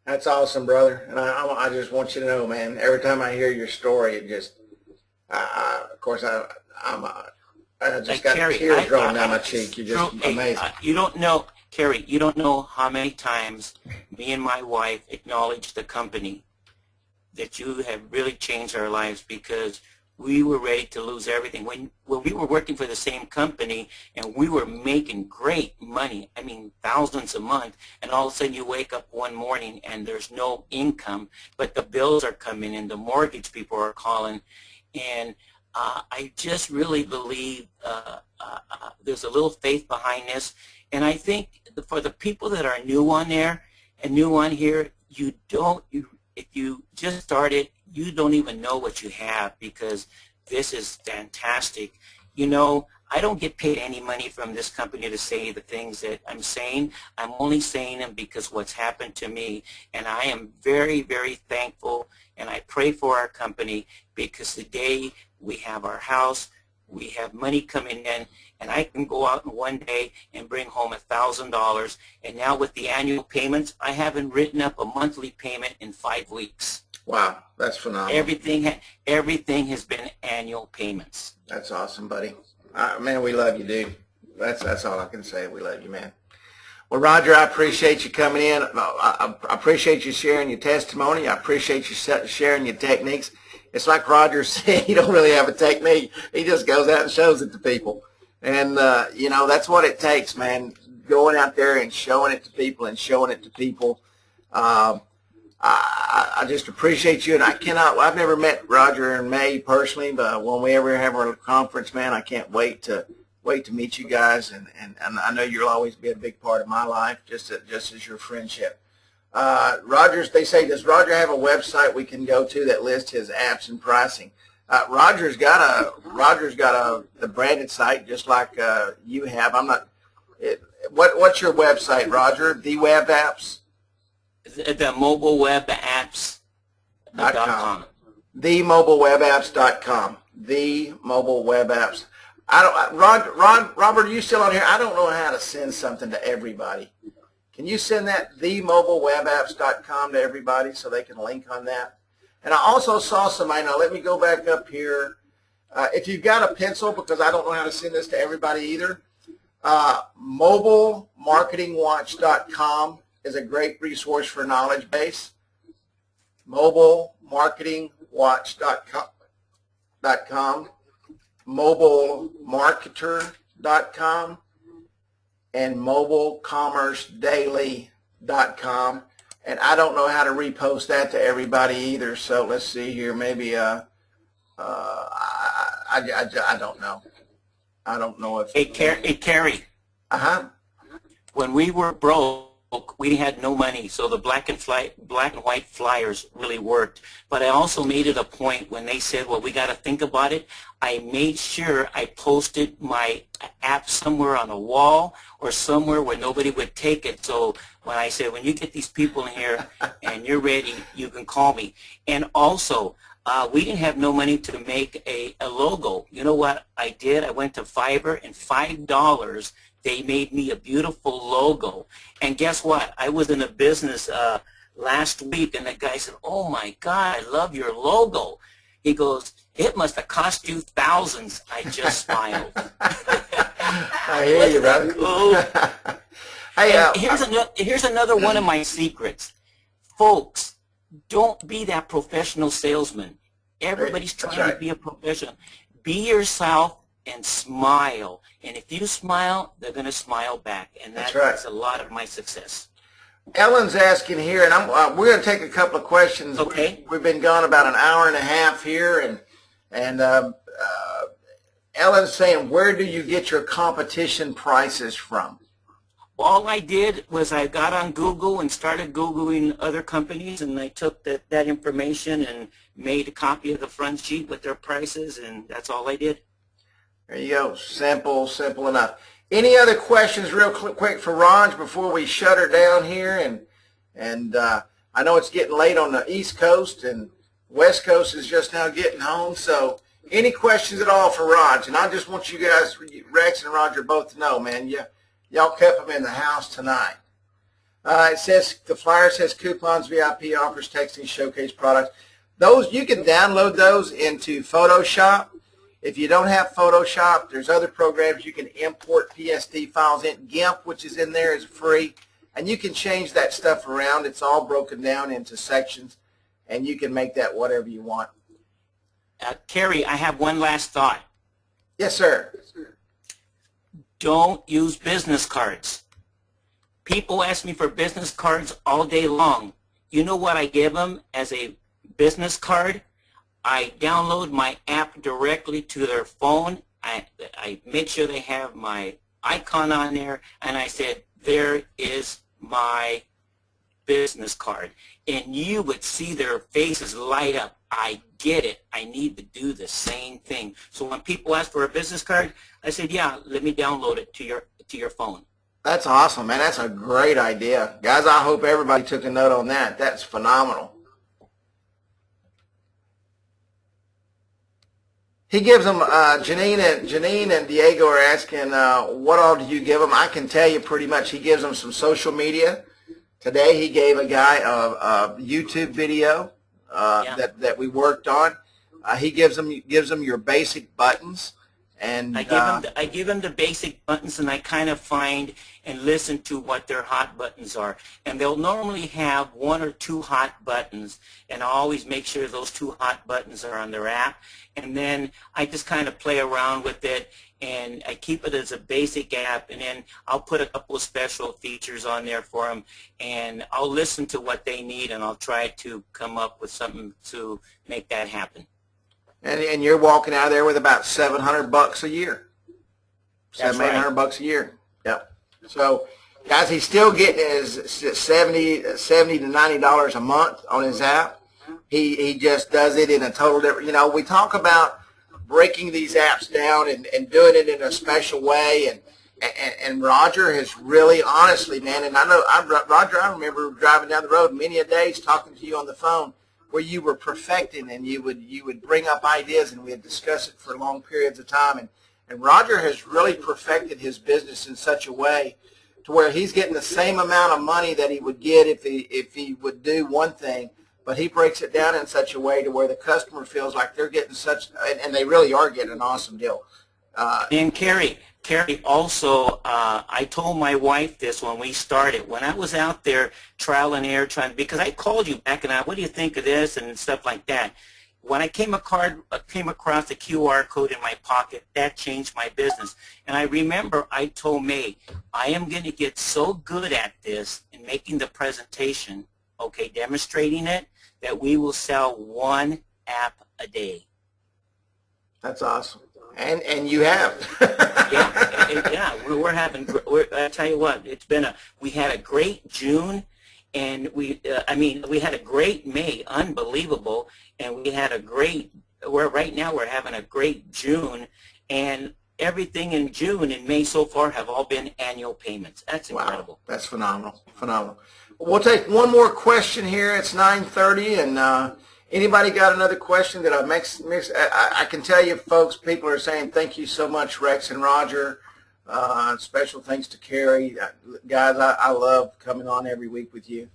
[SPEAKER 1] That's awesome, brother. And I just want you to know, man, every time I hear your story, it just, of course, I just got
[SPEAKER 3] Kerry,
[SPEAKER 1] tears rolling down my cheek. You're just amazing.
[SPEAKER 3] You don't know, Kerry, you don't know how many times me and my wife acknowledge the company, that you have really changed our lives, because we were ready to lose everything. When we were working for the same company and we were making great money, I mean thousands a month, and all of a sudden you wake up one morning and there's no income, but the bills are coming in, the mortgage people are calling, and I just really believe there's a little faith behind this. And I think for the people that are new on there and new on here, if you just started, you don't even know what you have, because this is fantastic. You know, I don't get paid any money from this company to say the things that I'm saying. I'm only saying them because what's happened to me. And I am very, very thankful, and I pray for our company, because today we have our house, we have money coming in, and I can go out in one day and bring home $1,000. And now with the annual payments, I haven't written up a monthly payment in 5 weeks.
[SPEAKER 1] Wow, that's phenomenal.
[SPEAKER 3] Everything has been annual payments.
[SPEAKER 1] That's awesome, buddy. Man, we love you, dude. That's all I can say. We love you, man. Well, Roger, I appreciate you coming in. I appreciate you sharing your testimony. I appreciate you sharing your techniques. It's like Roger said, he don't really have a technique. He just goes out and shows it to people. And, you know, that's what it takes, man, going out there and showing it to people. I just appreciate you, and I've never met Roger and May personally, but when we ever have our conference, man, I can't wait to meet you guys, and I know you'll always be a big part of my life, just as your friendship. They say, does Roger have a website we can go to that lists his apps and pricing? Roger's got the branded site just like you have. What's your website, Roger? The Web Apps?
[SPEAKER 3] The mobilewebapps.com.
[SPEAKER 1] TheMobileWebApps.com. The Mobile Web Apps. Robert, are you still on here? I don't know how to send something to everybody. Can you send that TheMobileWebApps.com to everybody so they can link on that? And I also saw somebody. Now let me go back up here. If you've got a pencil, because I don't know how to send this to everybody either, mobilemarketingwatch.com is a great resource for knowledge base. mobilemarketingwatch.com, mobilemarketer.com, and mobilecommercedaily.com. And I don't know how to repost that to everybody either. So let's see here. Maybe I don't know. I don't know if.
[SPEAKER 3] Hey, Carrie,
[SPEAKER 1] Uh-huh.
[SPEAKER 3] when we were broke, we had no money, so the black and white flyers really worked. But I also made it a point when they said, well, we got to think about it. I made sure I posted my app somewhere on a wall or somewhere where nobody would take it. So when I said, when you get these people in here and you're ready, you can call me. And also, we didn't have no money to make a logo. You know what I did? I went to Fiverr, and $5, they made me a beautiful logo. And guess what? I was in a business last week, and the guy said, oh, my God, I love your logo. He goes, it must have cost you thousands. I just smiled.
[SPEAKER 1] I hear you, brother.
[SPEAKER 3] Cool?
[SPEAKER 1] Hey,
[SPEAKER 3] Here's another one of my secrets. Folks, don't be that professional salesman. Everybody's
[SPEAKER 1] That's
[SPEAKER 3] trying
[SPEAKER 1] right.
[SPEAKER 3] to be a professional. Be yourself and smile. And if you smile, they're going to smile back. And
[SPEAKER 1] That's
[SPEAKER 3] that's
[SPEAKER 1] right.
[SPEAKER 3] a lot of my success.
[SPEAKER 1] Ellen's asking here, and we're going to take a couple of questions.
[SPEAKER 3] Okay.
[SPEAKER 1] We've been gone about an hour and a half here, and Ellen's saying, where do you get your competition prices from?
[SPEAKER 3] All I did was I got on Google and started Googling other companies, and I took that information and made a copy of the front sheet with their prices, and that's all I did.
[SPEAKER 1] There you go. Simple enough. Any other questions real quick for Raj before we shut her down here? And I know it's getting late on the East Coast, and West Coast is just now getting home. So any questions at all for Raj? And I just want you guys, Rex and Roger, both to know, man, y'all kept them in the house tonight. It says, the flyer says coupons, VIP offers, texting, showcase products. Those, you can download those into Photoshop. If you don't have Photoshop, there's other programs you can import PSD files in. GIMP, which is in there, is free. And you can change that stuff around. It's all broken down into sections, and you can make that whatever you want.
[SPEAKER 3] Carrie, I have one last thought.
[SPEAKER 1] Yes, sir.
[SPEAKER 3] Don't use business cards. People ask me for business cards all day long. You know what I give them as a business card? I download my app directly to their phone. I make sure they have my icon on there, and I said, there is my business card. And you would see their faces light up. I get it. I need to do the same thing. So when people ask for a business card, I said, yeah, let me download it to your phone.
[SPEAKER 1] That's awesome, man. That's a great idea. Guys, I hope everybody took a note on that. That's phenomenal. He gives them, Janine and Diego are asking, what all do you give them? I can tell you pretty much. He gives them some social media. Today he gave a guy a YouTube video that we worked on. He gives them your basic buttons. And
[SPEAKER 3] I give them the basic buttons, and I kind of find and listen to what their hot buttons are. And they'll normally have one or two hot buttons, and I always make sure those two hot buttons are on their app. And then I just kind of play around with it, and I keep it as a basic app, and then I'll put a couple of special features on there for them, and I'll listen to what they need, and I'll try to come up with something to make that happen.
[SPEAKER 1] And you're walking out of there with about $700 a year.
[SPEAKER 3] That's right.
[SPEAKER 1] $700-800 a year. Yep. So, guys, he's still getting his $70 to $90 a month on his app. He just does it in a total different. You know, we talk about breaking these apps down and doing it in a special way, and Roger has really, honestly, man. And I know, Roger, I remember driving down the road many a days talking to you on the phone, where you were perfecting, and you would bring up ideas, and we would discuss it for long periods of time. And Roger has really perfected his business in such a way to where he's getting the same amount of money that he would get if he would do one thing, but he breaks it down in such a way to where the customer feels like they're getting such, and they really are getting an awesome deal.
[SPEAKER 3] And Carrie, also, I told my wife this when we started. When I was out there trial and error because I called you back and what do you think of this and stuff like that. When I came across the QR code in my pocket, that changed my business. And I remember I told May, I am going to get so good at this in making the presentation, okay, demonstrating it, that we will sell one app a day.
[SPEAKER 1] That's awesome. And you have.
[SPEAKER 3] Yeah, we're having. I tell you what, we had a great June, and we had a great May, unbelievable, and we had a great. Right now we're having a great June, and everything in June and May so far have all been annual payments. That's incredible.
[SPEAKER 1] Wow, that's phenomenal, phenomenal. We'll take one more question here. It's 9:30, and anybody got another question that I missed? I can tell you, folks, people are saying thank you so much, Rex and Roger. Special thanks to Carrie. Guys, I love coming on every week with you.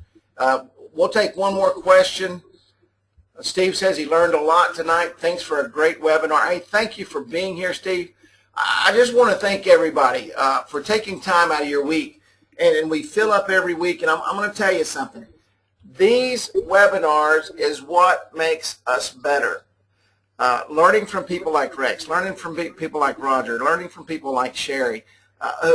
[SPEAKER 1] We'll take one more question. Steve says he learned a lot tonight. Thanks for a great webinar. Hey, thank you for being here, Steve. I just want to thank everybody for taking time out of your week. And we fill up every week, and I'm going to tell you something. These webinars is what makes us better. Learning from people like Rex, learning from people like Roger, learning from people like Sherry,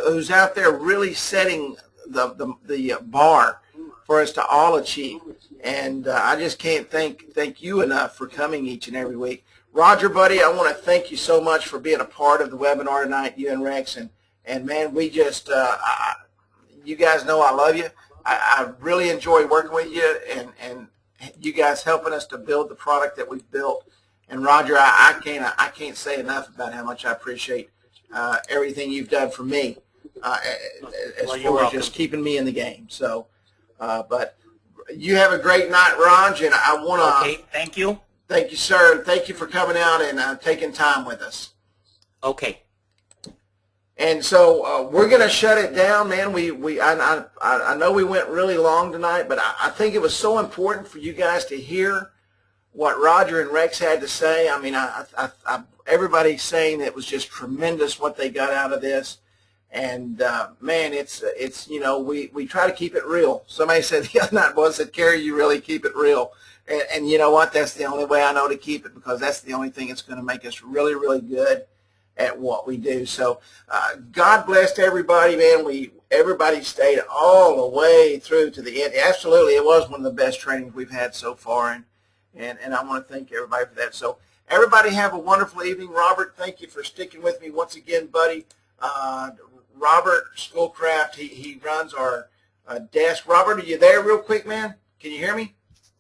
[SPEAKER 1] who's out there really setting the bar for us to all achieve. And I just can't thank you enough for coming each and every week. Roger, buddy, I want to thank you so much for being a part of the webinar tonight, you and Rex. And man, we just, you guys know I love you. I really enjoy working with you and you guys helping us to build the product that we've built. And Roger, I can't say enough about how much I appreciate everything you've done for me as far as just keeping me in the game. So, but you have a great night, Raj, and I want to.
[SPEAKER 3] Okay, thank you.
[SPEAKER 1] Thank you, sir, and thank you for coming out and taking time with us.
[SPEAKER 3] Okay.
[SPEAKER 1] And so we're going to shut it down, man. I know we went really long tonight, but I think it was so important for you guys to hear what Roger and Rex had to say. I mean, everybody's saying it was just tremendous what they got out of this. And man, it's we try to keep it real. Somebody said the other night, boy, said, Carrie, you really keep it real. And you know what? That's the only way I know to keep it, because that's the only thing that's going to make us really, really good at what we do. So God bless everybody, man. Everybody stayed all the way through to the end. Absolutely, it was one of the best trainings we've had so far, and I want to thank everybody for that. So everybody have a wonderful evening. Robert, thank you for sticking with me once again, buddy. Robert Schoolcraft, he runs our desk. Robert, are you there real quick, man? Can you hear me?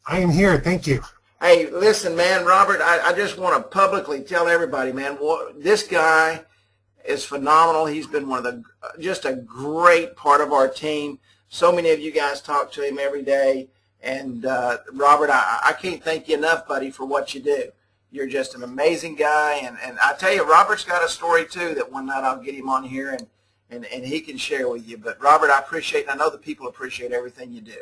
[SPEAKER 4] I am here. Thank you.
[SPEAKER 1] Hey, listen, man, Robert, I just want to publicly tell everybody, man, this guy is phenomenal. He's been just a great part of our team. So many of you guys talk to him every day. And, Robert, I can't thank you enough, buddy, for what you do. You're just an amazing guy. And I tell you, Robert's got a story, too, that one night I'll get him on here and he can share with you. But, Robert, I know the people appreciate everything you do.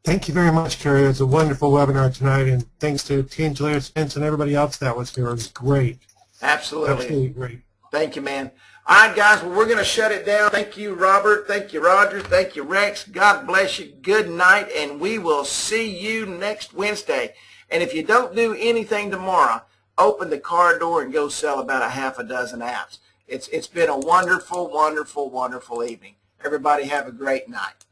[SPEAKER 4] Thank you very much, Carrie. It was a wonderful webinar tonight, and thanks to Tangela Spence and everybody else that was here. It was great.
[SPEAKER 1] Absolutely.
[SPEAKER 4] Absolutely great.
[SPEAKER 1] Thank you, man. All right, guys, well, we're going to shut it down. Thank you, Robert. Thank you, Roger. Thank you, Rex. God bless you. Good night, and we will see you next Wednesday. And if you don't do anything tomorrow, open the car door and go sell about a half a dozen apps. It's been a wonderful, wonderful, wonderful evening. Everybody have a great night.